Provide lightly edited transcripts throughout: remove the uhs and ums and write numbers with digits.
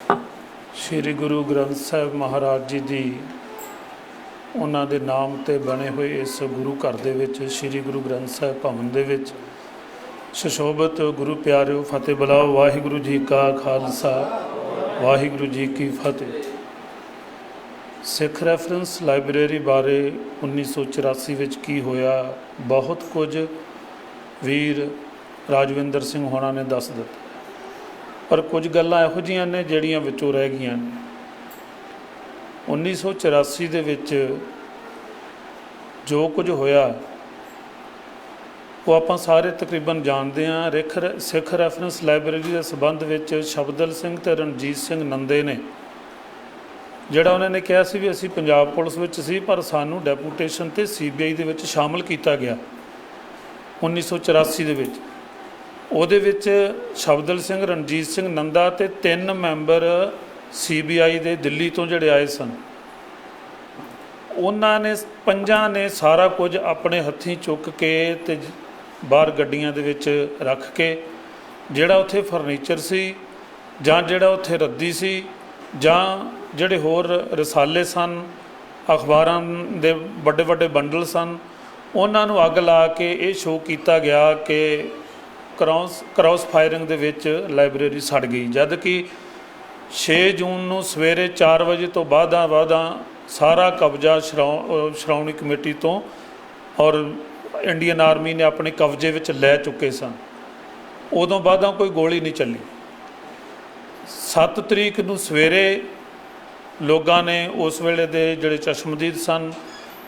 श्री गुरु ग्रंथ साहिब महाराज जी की उन्हां दे नाम ते बने हुए इस गुरु घर दे विच श्री गुरु ग्रंथ साहिब भवन दे विच सुशोभित गुरु प्यारिओ फतेह बुलाओ। वाहिगुरु जी का खालसा वाहिगुरु जी की फतेह। सिख रैफरेंस लाइब्रेरी बारे 1984 विच की होया बहुत कुछ वीर राजविंदर सिंह होना ने दस दिता, पर कुछ गल्लां इहो जिहियां ने ਜਿਹੜੀਆਂ ਵਿੱਚੋਂ ਰਹਿ गईयां ने। 1984 ਦੇ ਵਿੱਚ जो कुछ होया वो ਆਪਾਂ ਸਾਰੇ ਤਕਰੀਬਨ ਜਾਣਦੇ ਹਾਂ। ਸਿੱਖ ਰੈਫਰੈਂਸ ਲਾਇਬ੍ਰੇਰੀ ਦੇ ਸੰਬੰਧ ਵਿੱਚ ਸ਼ਬਦਲ ਸਿੰਘ ਤੇ ਰਣਜੀਤ ਸਿੰਘ ਨੰਦੇ ਨੇ ਜਿਹੜਾ ਉਹਨਾਂ ਨੇ ਕਿਹਾ ਸੀ ਵੀ ਅਸੀਂ ਪੰਜਾਬ ਪੁਲਿਸ ਵਿੱਚ ਸੀ, ਪਰ ਸਾਨੂੰ ਡੈਪੂਟੇਸ਼ਨ ਤੇ CBI ਦੇ ਵਿੱਚ ਸ਼ਾਮਲ ਕੀਤਾ ਗਿਆ 1984 ਦੇ ਵਿੱਚ। ਉਹਦੇ ਵਿੱਚ ਸ਼ਬਦਲ ਸਿੰਘ, ਰਣਜੀਤ ਸਿੰਘ ਨੰਦਾ ਤੇ 3 ਮੈਂਬਰ CBI ਦੇ ਦਿੱਲੀ ਤੋਂ ਜਿਹੜੇ ਆਏ ਸਨ। ਉਹਨਾਂ ਨੇ 5 ਨੇ ਸਾਰਾ ਕੁਝ ਆਪਣੇ ਹੱਥੀਂ ਚੁੱਕ ਕੇ ਤੇ ਬਾਹਰ ਗੱਡੀਆਂ ਦੇ ਵਿੱਚ ਰੱਖ ਕੇ ਜਿਹੜਾ ਉੱਥੇ ਫਰਨੀਚਰ ਸੀ ਜਾਂ ਜਿਹੜਾ ਉੱਥੇ ਰੱਦੀ ਸੀ ਜਾਂ ਜਿਹੜੇ ਹੋਰ ਰਸਾਲੇ ਸਨ, ਅਖਬਾਰਾਂ ਦੇ ਵੱਡੇ ਵੱਡੇ ਬੰਡਲ ਸਨ, ਉਹਨਾਂ ਨੂੰ ਅੱਗ ਲਾ ਕੇ ਇਹ ਸ਼ੋਅ ਕੀਤਾ ਗਿਆ ਕਿ ਕ੍ਰਾਸ ਫਾਇਰਿੰਗ ਦੇ ਵਿੱਚ ਲਾਇਬ੍ਰੇਰੀ ਸੜ ਗਈ। ਜਦ ਕਿ 6 ਜੂਨ ਨੂੰ ਸਵੇਰੇ 4 ਵਜੇ ਤੋਂ ਬਾਅਦਾਂ ਸਾਰਾ ਕਬਜ਼ਾ ਸ਼੍ਰੋਮਣੀ ਕਮੇਟੀ ਤੋਂ ਔਰ ਇੰਡੀਅਨ ਆਰਮੀ ਨੇ ਆਪਣੇ ਕਬਜ਼ੇ ਵਿੱਚ ਲੈ ਚੁੱਕੇ ਸਨ। ਉਦੋਂ ਬਾਅਦਾਂ ਕੋਈ ਗੋਲੀ ਨਹੀਂ ਚੱਲੀ। 7 ਤਰੀਕ ਨੂੰ ਸਵੇਰੇ ਲੋਕਾਂ ਨੇ ਉਸ ਵੇਲੇ ਦੇ ਜਿਹੜੇ ਚਸ਼ਮਦੀਦ ਸਨ,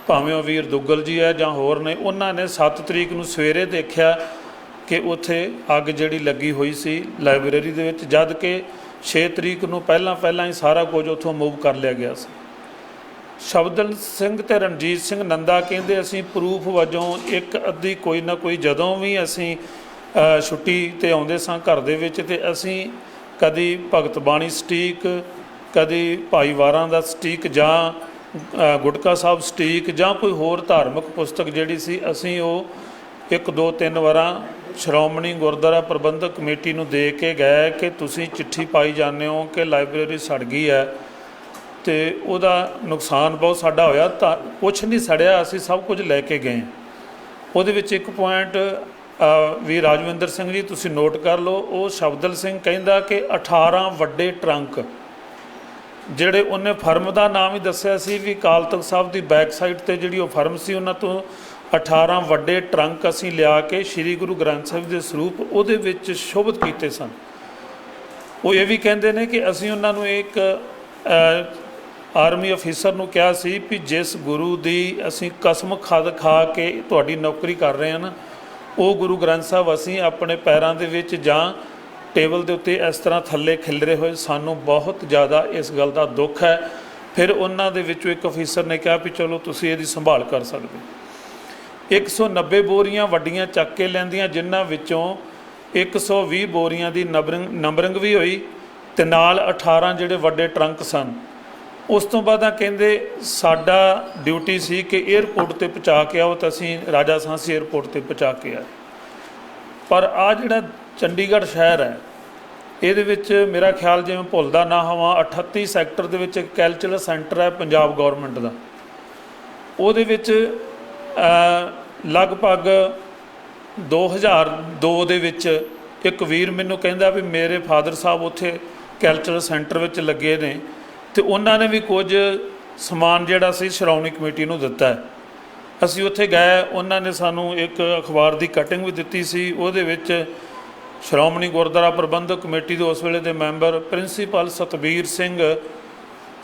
ਭਾਵੇਂ ਉਹ ਵੀਰ ਦੁੱਗਲ ਜੀ ਹੈ ਜਾਂ ਹੋਰ ਨੇ, ਉਹਨਾਂ ਨੇ 7 ਤਰੀਕ ਨੂੰ ਸਵੇਰੇ ਦੇਖਿਆ ਕਿ ਉੱਥੇ ਅੱਗ ਜਿਹੜੀ ਲੱਗੀ ਹੋਈ ਸੀ ਲਾਇਬ੍ਰੇਰੀ ਦੇ ਵਿੱਚ, ਜਦ ਕਿ 6 ਤਰੀਕ ਨੂੰ ਪਹਿਲਾਂ ਹੀ ਸਾਰਾ ਕੁਝ ਉੱਥੋਂ ਮੂਵ ਕਰ ਲਿਆ ਗਿਆ ਸੀ। ਸ਼ਬਦਲ ਸਿੰਘ ਤੇ ਰਣਜੀਤ ਸਿੰਘ ਨੰਦਾ ਕਹਿੰਦੇ ਅਸੀਂ ਪ੍ਰੂਫ ਵਜੋਂ ਇੱਕ ਅੱਧੀ ਕੋਈ ਨਾ ਕੋਈ, ਜਦੋਂ ਵੀ ਅਸੀਂ ਛੁੱਟੀ 'ਤੇ ਆਉਂਦੇ ਸਾਂ ਘਰ ਦੇ ਵਿੱਚ, ਤੇ ਅਸੀਂ ਕਦੀ ਭਗਤ ਬਾਣੀ ਸਟੀਕ, ਕਦੀ ਭਾਈਵਾਰਾਂ ਦਾ ਸਟੀਕ ਜਾਂ ਗੁਟਕਾ ਸਾਹਿਬ ਸਟੀਕ ਜਾਂ ਕੋਈ ਹੋਰ ਧਾਰਮਿਕ ਪੁਸਤਕ ਜਿਹੜੀ ਸੀ, ਅਸੀਂ ਉਹ 1 2 3 ਵਾਰਾਂ ਸ਼੍ਰੋਮਣੀ ਗੁਰਦੁਆਰਾ ਪ੍ਰਬੰਧਕ ਕਮੇਟੀ ਨੂੰ ਦੇ ਕੇ ਗਏ ਕਿ ਤੁਸੀਂ ਚਿੱਠੀ ਪਾਈ ਜਾਂਦੇ ਹੋ ਕਿ ਲਾਇਬ੍ਰੇਰੀ ਸੜ ਗਈ ਹੈ ਅਤੇ ਉਹਦਾ ਨੁਕਸਾਨ ਬਹੁਤ ਸਾਡਾ ਹੋਇਆ। ਤਾਂ ਕੁਛ ਨਹੀਂ ਸੜਿਆ, ਅਸੀਂ ਸਭ ਕੁਝ ਲੈ ਕੇ ਗਏ। ਉਹਦੇ ਵਿੱਚ ਇੱਕ ਪੁਆਇੰਟ ਵੀ ਰਾਜਵਿੰਦਰ ਸਿੰਘ ਜੀ ਤੁਸੀਂ ਨੋਟ ਕਰ ਲਓ। ਉਹ ਸ਼ਬਦਲ ਸਿੰਘ ਕਹਿੰਦਾ ਕਿ 18 ਵੱਡੇ ਟਰੰਕ, ਜਿਹੜੇ ਉਹਨੇ ਫਰਮ ਦਾ ਨਾਮ ਹੀ ਦੱਸਿਆ ਸੀ ਵੀ ਅਕਾਲ ਤਖ਼ਤ ਸਾਹਿਬ ਦੀ ਬੈਕ ਸਾਈਡ 'ਤੇ ਜਿਹੜੀ ਉਹ ਫਰਮ ਸੀ, ਉਹਨਾਂ ਤੋਂ 18 ਵੱਡੇ ਟਰੰਕ ਅਸੀਂ ਲਿਆ ਕੇ ਸ਼੍ਰੀ ਗੁਰੂ ਗ੍ਰੰਥ ਸਾਹਿਬ ਦੇ ਸਰੂਪ ਉਹਦੇ ਵਿੱਚ ਸ਼ੋਭਿਤ ਕੀਤੇ ਸਨ। ਉਹ ਇਹ ਵੀ ਕਹਿੰਦੇ ਨੇ ਕਿ ਅਸੀਂ ਉਹਨਾਂ ਨੂੰ ਇੱਕ ਆਰਮੀ ਅਫੀਸਰ ਨੂੰ ਕਿਹਾ ਸੀ ਵੀ ਜਿਸ ਗੁਰੂ ਦੀ ਅਸੀਂ ਕਸਮ ਖਾ ਕੇ ਤੁਹਾਡੀ ਨੌਕਰੀ ਕਰ ਰਹੇ ਹਾਂ ਨਾ, ਉਹ ਗੁਰੂ ਗ੍ਰੰਥ ਸਾਹਿਬ ਅਸੀਂ ਆਪਣੇ ਪੈਰਾਂ ਦੇ ਵਿੱਚ ਜਾਂ ਟੇਬਲ ਦੇ ਉੱਤੇ ਇਸ ਤਰ੍ਹਾਂ ਥੱਲੇ ਖਿਲਰੇ ਹੋਏ, ਸਾਨੂੰ ਬਹੁਤ ਜ਼ਿਆਦਾ ਇਸ ਗੱਲ ਦਾ ਦੁੱਖ ਹੈ। ਫਿਰ ਉਹਨਾਂ ਦੇ ਵਿੱਚੋਂ ਇੱਕ ਅਫੀਸਰ ਨੇ ਕਿਹਾ ਵੀ ਚਲੋ ਤੁਸੀਂ ਇਹਦੀ ਸੰਭਾਲ ਕਰ ਸਕਦੇ। 190 ਬੋਰੀਆਂ ਵੱਡੀਆਂ ਚੱਕ ਕੇ ਲੈਂਦੀਆਂ, ਜਿਨ੍ਹਾਂ ਵਿੱਚੋਂ 120 ਬੋਰੀਆਂ ਦੀ ਨੰਬਰਿੰਗ ਵੀ ਹੋਈ ਅਤੇ ਨਾਲ 18 ਜਿਹੜੇ ਵੱਡੇ ਟਰੰਕ ਸਨ। ਉਸ ਤੋਂ ਬਾਅਦ ਕਹਿੰਦੇ ਸਾਡਾ ਡਿਊਟੀ ਸੀ ਕਿ ਏਅਰਪੋਰਟ 'ਤੇ ਪਹੁੰਚਾ ਕੇ ਆਓ, ਤਾਂ ਅਸੀਂ ਰਾਜਾ ਸਾਂਸੀ ਏਅਰਪੋਰਟ 'ਤੇ ਪਹੁੰਚਾ ਕੇ ਆਏ। ਪਰ ਆਹ ਜਿਹੜਾ ਚੰਡੀਗੜ੍ਹ ਸ਼ਹਿਰ ਹੈ, ਇਹਦੇ ਵਿੱਚ ਮੇਰਾ ਖਿਆਲ ਜਿਵੇਂ ਭੁੱਲਦਾ ਨਾ ਹੋਵਾਂ 38 ਸੈਕਟਰ ਦੇ ਵਿੱਚ ਇੱਕ ਕਲਚਰਲ ਸੈਂਟਰ ਹੈ ਪੰਜਾਬ ਗੌਰਮੈਂਟ ਦਾ। ਉਹਦੇ ਵਿੱਚ ਲਗਭਗ 2002 ਦੇ ਵਿੱਚ ਇੱਕ ਵੀਰ ਮੈਨੂੰ ਕਹਿੰਦਾ ਵੀ ਮੇਰੇ ਫਾਦਰ ਸਾਹਿਬ ਉੱਥੇ ਕਲਚਰਲ ਸੈਂਟਰ ਵਿੱਚ ਲੱਗੇ ਨੇ ਅਤੇ ਉਹਨਾਂ ਨੇ ਵੀ ਕੁਝ ਸਮਾਨ ਜਿਹੜਾ ਸੀ ਸ਼੍ਰੋਮਣੀ ਕਮੇਟੀ ਨੂੰ ਦਿੱਤਾ ਹੈ। ਅਸੀਂ ਉੱਥੇ ਗਏ, ਉਹਨਾਂ ਨੇ ਸਾਨੂੰ ਇੱਕ ਅਖਬਾਰ ਦੀ ਕਟਿੰਗ ਵੀ ਦਿੱਤੀ ਸੀ। ਉਹਦੇ ਵਿੱਚ ਸ਼੍ਰੋਮਣੀ ਗੁਰਦੁਆਰਾ ਪ੍ਰਬੰਧਕ ਕਮੇਟੀ ਦੇ ਉਸ ਵੇਲੇ ਦੇ member principal Satbir Singh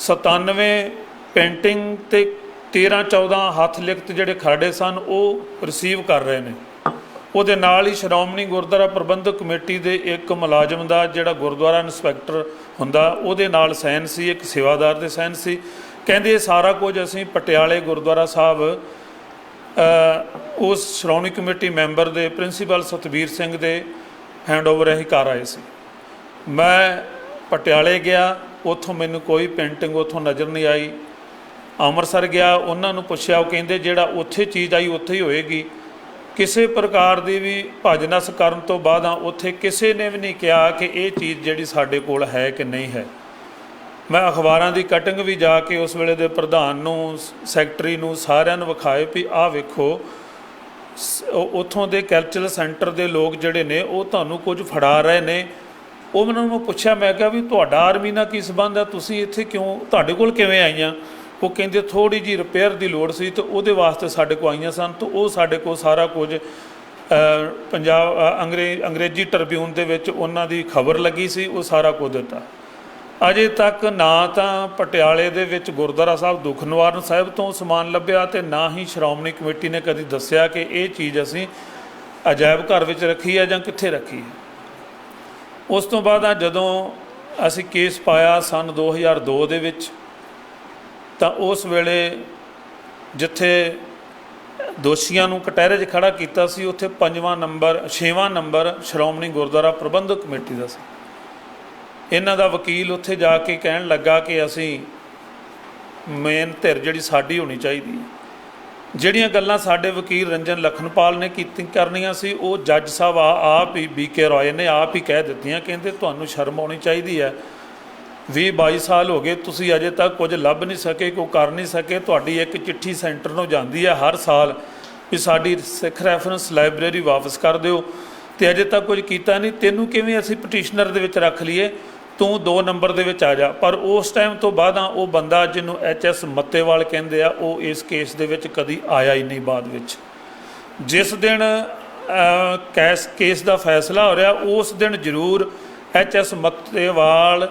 97 painting ਅਤੇ 13-14 ਹੱਥ ਲਿਖਤ ਜਿਹੜੇ ਖਰੜੇ ਸਨ ਉਹ ਰਿਸੀਵ ਕਰ ਰਹੇ ਨੇ। ਉਹਦੇ ਨਾਲ ਹੀ ਸ਼੍ਰੋਮਣੀ ਗੁਰਦੁਆਰਾ ਪ੍ਰਬੰਧਕ ਕਮੇਟੀ ਦੇ ਇੱਕ ਮੁਲਾਜ਼ਮ ਦਾ ਜਿਹੜਾ ਗੁਰਦੁਆਰਾ ਇੰਸਪੈਕਟਰ ਹੁੰਦਾ, ਉਹਦੇ ਨਾਲ ਸਾਈਨ ਸੀ, ਇੱਕ ਸੇਵਾਦਾਰ ਦੇ ਸਾਈਨ ਸੀ। ਕਹਿੰਦੇ ਇਹ ਸਾਰਾ ਕੁਝ ਅਸੀਂ ਪਟਿਆਲੇ ਗੁਰਦੁਆਰਾ ਸਾਹਿਬ ਉਸ ਸ਼੍ਰੋਮਣੀ ਕਮੇਟੀ ਮੈਂਬਰ ਦੇ ਪ੍ਰਿੰਸੀਪਲ ਸਤਬੀਰ ਸਿੰਘ ਦੇ ਹੈਂਡਓਵਰ ਅਸੀਂ ਕਰ ਆਏ ਸੀ। ਮੈਂ ਪਟਿਆਲੇ ਗਿਆ, ਉੱਥੋਂ ਮੈਨੂੰ ਕੋਈ ਪੇਂਟਿੰਗ ਉੱਥੋਂ ਨਜ਼ਰ ਨਹੀਂ ਆਈ। ਅੰਮ੍ਰਿਤਸਰ ਗਿਆ, ਉਹਨਾਂ ਨੂੰ ਪੁੱਛਿਆ, ਉਹ ਕਹਿੰਦੇ ਜਿਹੜਾ ਉੱਥੇ ਚੀਜ਼ ਆਈ ਉੱਥੇ ਹੀ ਹੋਏਗੀ। ਕਿਸੇ ਪ੍ਰਕਾਰ ਦੀ ਵੀ ਭੱਜ ਨੱਸ ਕਰਨ ਤੋਂ ਬਾਅਦ ਉੱਥੇ ਕਿਸੇ ਨੇ ਵੀ ਨਹੀਂ ਕਿਹਾ ਕਿ ਇਹ ਚੀਜ਼ ਜਿਹੜੀ ਸਾਡੇ ਕੋਲ ਹੈ ਕਿ ਨਹੀਂ ਹੈ। मैं अखबारां की कटिंग भी जाके उस वेले दे प्रधान नूं सैकटरी नूं सारिਆਂ ਨੂੰ विखाए भी आ वेखो ਉੱਥੋਂ ਦੇ ਕਲਚਰਲ ਸੈਂਟਰ ਦੇ ਲੋਕ ਜਿਹੜੇ ਨੇ ਉਹ ਤੁਹਾਨੂੰ ਕੁਝ ਫੜਾ ਰਹੇ ਨੇ। ਉਹ ਮੈਨੂੰ ਮੈਂ ਪੁੱਛਿਆ, ਮੈਂ ਕਿਹਾ ਵੀ ਤੁਹਾਡਾ ਆਰਮੀ ਨਾਲ ਕੀ ਸੰਬੰਧ ਆ, ਤੁਸੀਂ ਇੱਥੇ ਕਿਉਂ, ਤੁਹਾਡੇ ਕੋਲ ਕਿਵੇਂ ਆਈਆਂ? ਉਹ ਕਹਿੰਦੇ ਥੋੜ੍ਹੀ ਜਿਹੀ ਰਿਪੇਅਰ ਦੀ ਲੋੜ ਸੀ ਅਤੇ ਉਹਦੇ ਵਾਸਤੇ ਸਾਡੇ ਕੋਲ ਆਈਆਂ ਸਨ। ਤਾਂ ਉਹ ਸਾਡੇ ਕੋਲ ਸਾਰਾ ਕੁਝ ਪੰਜਾਬ ਅੰਗਰੇਜ਼ੀ ਟ੍ਰਿਬਿਊਨ ਦੇ ਵਿੱਚ ਉਹਨਾਂ ਦੀ ਖਬਰ ਲੱਗੀ ਸੀ, ਉਹ ਸਾਰਾ ਕੁਝ ਦਿੱਤਾ। ਅਜੇ ਤੱਕ ਨਾ ਤਾਂ ਪਟਿਆਲੇ ਦੇ ਵਿੱਚ ਗੁਰਦੁਆਰਾ ਸਾਹਿਬ ਦੁੱਖ ਨਿਵਾਰਨ ਸਾਹਿਬ ਤੋਂ ਸਮਾਨ ਲੱਭਿਆ ਅਤੇ ਨਾ ਹੀ ਸ਼੍ਰੋਮਣੀ ਕਮੇਟੀ ਨੇ ਕਦੀ ਦੱਸਿਆ ਕਿ ਇਹ ਚੀਜ਼ ਅਸੀਂ ਅਜਾਇਬ ਘਰ ਵਿੱਚ ਰੱਖੀ ਹੈ ਜਾਂ ਕਿੱਥੇ ਰੱਖੀ ਹੈ। ਉਸ ਤੋਂ ਬਾਅਦ ਜਦੋਂ ਅਸੀਂ ਕੇਸ ਪਾਇਆ ਸਨ 2002 ਦੇ ਵਿੱਚ, ਤਾਂ ਉਸ ਵੇਲੇ ਜਿੱਥੇ ਦੋਸ਼ੀਆਂ ਨੂੰ ਕਟਹਿਰੇ 'ਚ ਖੜ੍ਹਾ ਕੀਤਾ ਸੀ ਉੱਥੇ 6ਵਾਂ ਨੰਬਰ ਸ਼੍ਰੋਮਣੀ ਗੁਰਦੁਆਰਾ ਪ੍ਰਬੰਧਕ ਕਮੇਟੀ ਦਾ ਸੀ। ਇਹਨਾਂ ਦਾ ਵਕੀਲ ਉੱਥੇ ਜਾ ਕੇ ਕਹਿਣ ਲੱਗਾ ਕਿ ਅਸੀਂ ਮੇਨ ਧਿਰ ਜਿਹੜੀ ਸਾਡੀ ਹੋਣੀ ਚਾਹੀਦੀ ਹੈ। ਜਿਹੜੀਆਂ ਗੱਲਾਂ ਸਾਡੇ ਵਕੀਲ ਰੰਜਨ ਲਖਨਪਾਲ ਨੇ ਕਰਨੀਆਂ ਸੀ ਉਹ ਜੱਜ ਸਾਹਿਬ ਆਪ ਹੀ BK ਰਾਏ ਨੇ ਆਪ ਹੀ ਕਹਿ ਦਿੱਤੀਆਂ। ਕਹਿੰਦੇ ਤੁਹਾਨੂੰ ਸ਼ਰਮ ਆਉਣੀ ਚਾਹੀਦੀ ਹੈ, 20-22 ਸਾਲ ਹੋ ਗਏ ਤੁਸੀਂ ਅਜੇ ਤੱਕ ਕੁਝ ਲੱਭ ਨਹੀਂ ਸਕੇ, ਕੋਈ ਕਰ ਨਹੀਂ ਸਕੇ। ਤੁਹਾਡੀ ਇੱਕ ਚਿੱਠੀ ਸੈਂਟਰ ਨੂੰ ਜਾਂਦੀ ਹੈ ਹਰ ਸਾਲ ਵੀ ਸਾਡੀ ਸਿੱਖ ਰੈਫਰੈਂਸ ਲਾਇਬ੍ਰੇਰੀ ਵਾਪਸ ਕਰ ਦਿਓ, ਅਤੇ ਅਜੇ ਤੱਕ ਕੁਝ ਕੀਤਾ ਨਹੀਂ। ਤੈਨੂੰ ਕਿਵੇਂ ਅਸੀਂ ਪਟੀਸ਼ਨਰ ਦੇ ਵਿੱਚ ਰੱਖ ਲਈਏ, ਤੂੰ 2 ਨੰਬਰ ਦੇ ਵਿੱਚ ਆ ਜਾ। ਪਰ ਉਸ ਟਾਈਮ ਤੋਂ ਬਾਅਦ ਉਹ ਬੰਦਾ ਜਿਹਨੂੰ HS ਮੱਤੇਵਾਲ ਕਹਿੰਦੇ ਆ, ਉਹ ਇਸ ਕੇਸ ਦੇ ਵਿੱਚ ਕਦੀ ਆਇਆ ਹੀ ਨਹੀਂ। ਬਾਅਦ ਵਿੱਚ ਜਿਸ ਦਿਨ ਕੇਸ ਦਾ ਫੈਸਲਾ ਹੋ ਰਿਹਾ ਉਸ ਦਿਨ ਜ਼ਰੂਰ HS ਮੱਤੇਵਾਲ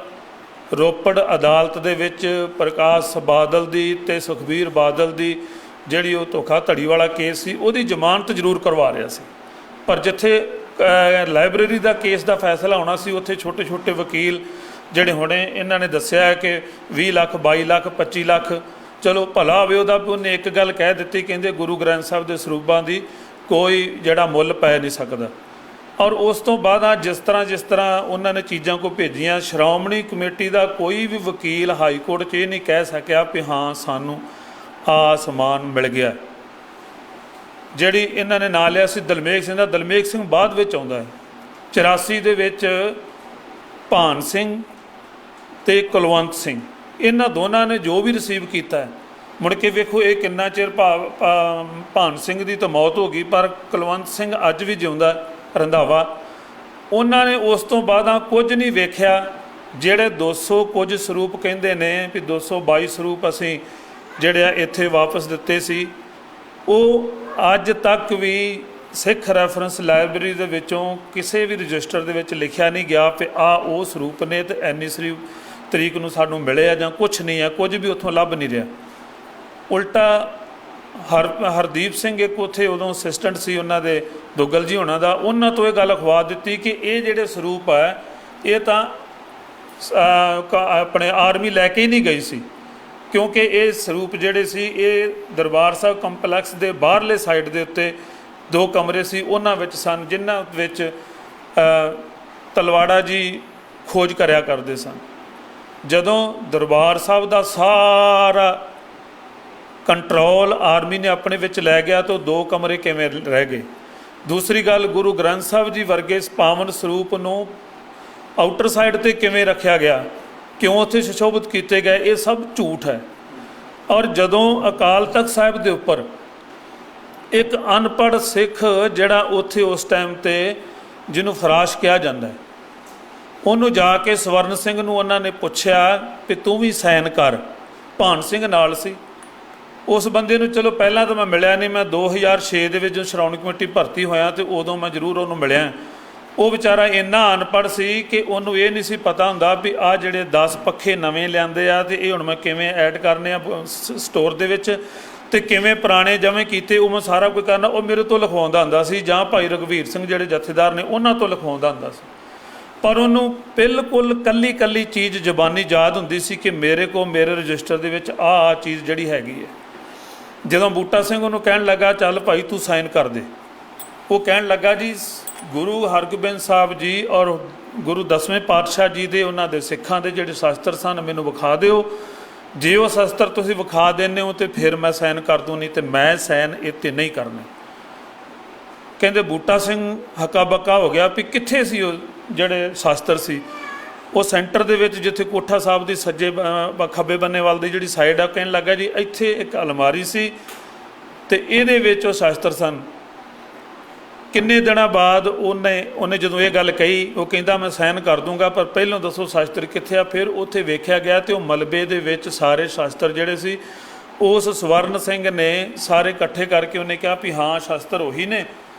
ਰੋਪੜ ਅਦਾਲਤ ਦੇ ਵਿੱਚ ਪ੍ਰਕਾਸ਼ ਬਾਦਲ ਦੀ ਅਤੇ ਸੁਖਬੀਰ ਬਾਦਲ ਦੀ ਜਿਹੜੀ ਉਹ ਧੋਖਾਧੜੀ ਵਾਲਾ ਕੇਸ ਸੀ ਉਹਦੀ ਜ਼ਮਾਨਤ ਜ਼ਰੂਰ ਕਰਵਾ ਰਿਹਾ ਸੀ। ਪਰ ਜਿੱਥੇ ਲਾਇਬ੍ਰੇਰੀ ਦਾ ਕੇਸ ਦਾ ਫੈਸਲਾ ਹੋਣਾ ਸੀ ਉੱਥੇ ਛੋਟੇ ਛੋਟੇ ਵਕੀਲ ਜਿਹੜੇ ਹੁਣੇ ਇਹਨਾਂ ਨੇ ਦੱਸਿਆ ਕਿ 20 ਲੱਖ 22 ਲੱਖ 25 ਲੱਖ, ਚਲੋ ਭਲਾ ਹੋਵੇ ਉਹਦਾ। ਉਹਨੇ ਇੱਕ ਗੱਲ ਕਹਿ ਦਿੱਤੀ, ਕਹਿੰਦੇ ਗੁਰੂ ਗ੍ਰੰਥ ਸਾਹਿਬ ਦੇ ਸਰੂਪਾਂ ਦੀ ਕੋਈ ਜਿਹੜਾ ਮੁੱਲ ਪੈ ਨਹੀਂ ਸਕਦਾ। ਔਰ ਉਸ ਤੋਂ ਬਾਅਦ ਜਿਸ ਤਰ੍ਹਾਂ ਉਹਨਾਂ ਨੇ ਚੀਜ਼ਾਂ ਕੋ ਭੇਜੀਆਂ, ਸ਼੍ਰੋਮਣੀ ਕਮੇਟੀ ਦਾ ਕੋਈ ਵੀ ਵਕੀਲ ਹਾਈ ਕੋਰਟ 'ਚ ਇਹ ਨਹੀਂ ਕਹਿ ਸਕਿਆ ਵੀ ਹਾਂ ਸਾਨੂੰ ਆ ਸਮਾਨ ਮਿਲ ਗਿਆ। ਜਿਹੜੀ ਇਹਨਾਂ ਨੇ ਨਾਂ ਲਿਆ ਸੀ ਦਲਮੇਗ ਸਿੰਘ ਦਾ, ਦਲਮੇਗ ਸਿੰਘ ਬਾਅਦ ਵਿੱਚ ਆਉਂਦਾ ਹੈ। 84 ਦੇ ਵਿੱਚ ਭਾਨ ਸਿੰਘ ਅਤੇ ਕੁਲਵੰਤ ਸਿੰਘ, ਇਹਨਾਂ ਦੋਨਾਂ ਨੇ ਜੋ ਵੀ ਰਿਸੀਵ ਕੀਤਾ ਹੈ, ਮੁੜ ਕੇ ਵੇਖੋ ਇਹ ਕਿੰਨਾ ਚਿਰ ਭਾਨ ਸਿੰਘ ਦੀ ਤਾਂ ਮੌਤ ਹੋ ਗਈ, ਪਰ ਕੁਲਵੰਤ ਸਿੰਘ ਅੱਜ ਵੀ ਜਿਉਂਦਾ ਰੰਧਾਵਾ। ਉਹਨਾਂ ਨੇ ਉਸ ਤੋਂ ਬਾਅਦ ਕੁਝ ਨਹੀਂ ਵੇਖਿਆ। ਜਿਹੜੇ 200 ਕੁਝ ਸਰੂਪ ਕਹਿੰਦੇ ਨੇ ਵੀ 222 ਸਰੂਪ ਅਸੀਂ ਜਿਹੜੇ ਆ ਇੱਥੇ ਵਾਪਸ ਦਿੱਤੇ ਸੀ, ਉਹ ਅੱਜ ਤੱਕ ਵੀ ਸਿੱਖ ਰੈਫਰੈਂਸ ਲਾਇਬ੍ਰੇਰੀ ਦੇ ਵਿੱਚੋਂ ਕਿਸੇ ਵੀ ਰਜਿਸਟਰ ਦੇ ਵਿੱਚ ਲਿਖਿਆ ਨਹੀਂ ਗਿਆ ਕਿ ਉਹ ਸਰੂਪ ਨੇ ਅਤੇ ਇੰਨੀ ਤਰੀਕ ਨੂੰ ਸਾਨੂੰ ਮਿਲੇ ਆ ਜਾਂ ਕੁਛ ਨਹੀਂ ਆ, ਕੁਝ ਵੀ ਉੱਥੋਂ ਲੱਭ ਨਹੀਂ ਰਿਹਾ। ਉਲਟਾ ਹਰਦੀਪ ਸਿੰਘ ਇੱਕ ਉੱਥੇ ਉਦੋਂ ਅਸਿਸਟੈਂਟ ਸੀ ਉਹਨਾਂ ਦੇ ਦੁੱਗਲ ਜੀ ਹੋਣਾ ਦਾ, ਉਹਨਾਂ ਤੋਂ ਇਹ ਗੱਲ ਅਖਵਾ ਦਿੱਤੀ ਕਿ ਇਹ ਜਿਹੜੇ ਸਰੂਪ ਹੈ ਇਹ ਤਾਂ ਆਪਣੇ ਆਰਮੀ ਲੈ ਕੇ ਹੀ ਨਹੀਂ ਗਈ ਸੀ, ਕਿਉਂਕਿ ਇਹ ਸਰੂਪ ਜਿਹੜੇ ਸੀ ਇਹ ਦਰਬਾਰ ਸਾਹਿਬ ਕੰਪਲੈਕਸ ਦੇ ਬਾਹਰਲੇ ਸਾਈਡ ਦੇ ਉੱਤੇ 2 ਕਮਰੇ ਸੀ, ਉਹਨਾਂ ਵਿੱਚ ਸਨ, ਜਿਨ੍ਹਾਂ ਵਿੱਚ ਤਲਵਾੜਾ ਜੀ ਖੋਜ ਕਰਿਆ ਕਰਦੇ ਸਨ। ਜਦੋਂ ਦਰਬਾਰ ਸਾਹਿਬ ਦਾ ਸਾਰਾ ਕੰਟਰੋਲ ਆਰਮੀ ਨੇ ਆਪਣੇ ਵਿੱਚ ਲੈ ਗਿਆ ਤਾਂ 2 ਕਮਰੇ ਕਿਵੇਂ ਰਹਿ ਗਏ? ਦੂਸਰੀ ਗੱਲ, ਗੁਰੂ ਗ੍ਰੰਥ ਸਾਹਿਬ ਜੀ ਵਰਗੇ ਪਾਵਨ ਸਰੂਪ ਨੂੰ ਆਊਟਰ ਸਾਈਡ 'ਤੇ ਕਿਵੇਂ ਰੱਖਿਆ ਗਿਆ, ਕਿਉਂ ਉੱਥੇ ਸੁਸ਼ੋਭਿਤ ਕੀਤੇ ਗਏ? ਇਹ ਸਭ ਝੂਠ ਹੈ। ਔਰ ਜਦੋਂ ਅਕਾਲ ਤਖਤ ਸਾਹਿਬ ਦੇ ਉੱਪਰ ਇੱਕ ਅਨਪੜ੍ਹ ਸਿੱਖ ਜਿਹੜਾ ਉੱਥੇ ਉਸ ਟਾਈਮ 'ਤੇ ਜਿਹਨੂੰ ਫਰਾਸ਼ ਕਿਹਾ ਜਾਂਦਾ ਹੈ, ਉਹਨੂੰ ਜਾ ਕੇ ਸਵਰਨ ਸਿੰਘ ਨੂੰ ਉਹਨਾਂ ਨੇ ਪੁੱਛਿਆ ਵੀ ਤੂੰ ਵੀ ਸਾਈਨ ਕਰ। ਭਾਨ ਸਿੰਘ ਨਾਲ ਸੀ। ਉਸ ਬੰਦੇ ਨੂੰ ਚਲੋ ਪਹਿਲਾਂ ਤਾਂ ਮੈਂ ਮਿਲਿਆ ਨਹੀਂ, ਮੈਂ 2006 ਦੇ ਵਿੱਚ ਜਦੋਂ ਸ਼੍ਰੋਮਣੀ ਕਮੇਟੀ ਭਰਤੀ ਹੋਇਆ ਅਤੇ ਉਦੋਂ ਮੈਂ ਜ਼ਰੂਰ ਉਹਨੂੰ ਮਿਲਿਆ। ਉਹ ਵਿਚਾਰਾ ਇੰਨਾ ਅਨਪੜ੍ਹ ਸੀ ਕਿ ਉਹਨੂੰ ਇਹ ਨਹੀਂ ਸੀ ਪਤਾ ਹੁੰਦਾ ਵੀ ਆਹ ਜਿਹੜੇ 10 ਪੱਖੇ ਨਵੇਂ ਲਿਆਂਦੇ ਆ ਅਤੇ ਇਹ ਹੁਣ ਮੈਂ ਕਿਵੇਂ ਐਡ ਕਰਨੇ ਆ ਸਟੋਰ ਦੇ ਵਿੱਚ, ਅਤੇ ਕਿਵੇਂ ਪੁਰਾਣੇ ਜਿਵੇਂ ਕੀਤੇ ਉਹ ਮੈਂ ਸਾਰਾ ਕੁਝ ਕਰਨਾ। ਉਹ ਮੇਰੇ ਤੋਂ ਲਿਖਵਾਉਂਦਾ ਹੁੰਦਾ ਸੀ, ਜਾਂ ਭਾਈ ਰਘਵੀਰ ਸਿੰਘ ਜਿਹੜੇ ਜਥੇਦਾਰ ਨੇ ਉਹਨਾਂ ਤੋਂ ਲਿਖਵਾਉਂਦਾ ਹੁੰਦਾ ਸੀ। ਪਰ ਉਹਨੂੰ ਬਿਲਕੁਲ ਕੱਲੀ ਚੀਜ਼ ਜ਼ਬਾਨੀ ਯਾਦ ਹੁੰਦੀ ਸੀ ਕਿ ਮੇਰੇ ਕੋਲ ਮੇਰੇ ਰਜਿਸਟਰ ਦੇ ਵਿੱਚ ਆਹ ਚੀਜ਼ ਜਿਹੜੀ ਹੈਗੀ ਹੈ। ਜਦੋਂ ਬੂਟਾ ਸਿੰਘ ਉਹਨੂੰ ਕਹਿਣ ਲੱਗਾ ਚੱਲ ਭਾਈ ਤੂੰ ਸਾਈਨ ਕਰ ਦੇ, ਉਹ ਕਹਿਣ ਲੱਗਾ ਜੀ ਗੁਰੂ ਹਰਗੋਬਿੰਦ ਸਾਹਿਬ ਜੀ ਔਰ ਗੁਰੂ 10ਵੇਂ ਪਾਤਸ਼ਾਹ ਜੀ ਦੇ ਉਹਨਾਂ ਦੇ ਸਿੱਖਾਂ ਦੇ ਜਿਹੜੇ ਸ਼ਸਤਰ ਸਨ ਮੈਨੂੰ ਵਿਖਾ ਦਿਓ, ਜੇ ਉਹ ਸ਼ਸਤਰ ਤੁਸੀਂ ਵਿਖਾ ਦਿੰਦੇ ਹੋ ਤਾਂ ਫਿਰ ਮੈਂ ਸਾਈਨ ਕਰ ਦੂੰ, ਨਹੀਂ ਤਾਂ ਮੈਂ ਸਾਈਨ ਇੱਥੇ ਨਹੀਂ ਕਰਨੇ। ਕਹਿੰਦੇ ਬੂਟਾ ਸਿੰਘ ਹੱਕਾ ਬੱਕਾ ਹੋ ਗਿਆ ਵੀ ਕਿੱਥੇ ਸੀ ਉਹ ਜਿਹੜੇ ਸ਼ਸਤਰ ਸੀ। ਉਹ ਸੈਂਟਰ ਦੇ ਵਿੱਚ ਜਿੱਥੇ ਕੋਠਾ ਸਾਹਿਬ ਦੀ ਸੱਜੇ ਖੱਬੇ ਬੰਨੇ ਵੱਲ ਦੀ ਜਿਹੜੀ ਸਾਈਡ ਆ, ਕਹਿਣ ਲੱਗਾ ਜੀ ਇੱਥੇ ਇੱਕ ਅਲਮਾਰੀ ਸੀ ਤੇ ਇਹਦੇ ਵਿੱਚ ਉਹ ਸ਼ਾਸਤਰ ਸਨ। ਕਿੰਨੇ ਦਿਨਾਂ ਬਾਅਦ ਉਹਨੇ ਜਦੋਂ ਇਹ ਗੱਲ ਕਹੀ, ਉਹ ਕਹਿੰਦਾ ਮੈਂ ਸਾਈਨ ਕਰ ਦੂੰਗਾ, ਪਰ ਪਹਿਲਾਂ ਦੱਸੋ ਸ਼ਾਸਤਰ ਕਿੱਥੇ ਆ। ਫਿਰ ਉੱਥੇ ਵੇਖਿਆ ਗਿਆ ਤੇ ਉਹ ਮਲਬੇ ਦੇ ਵਿੱਚ ਸਾਰੇ ਸ਼ਾਸਤਰ ਜਿਹੜੇ ਸੀ ਉਸ ਸਵਰਨ ਸਿੰਘ ਨੇ ਸਾਰੇ ਇਕੱਠੇ ਕਰਕੇ ਉਹਨੇ ਕਿਹਾ ਵੀ ਹਾਂ ਸ਼ਾਸਤਰ ਉਹੀ ਨੇ,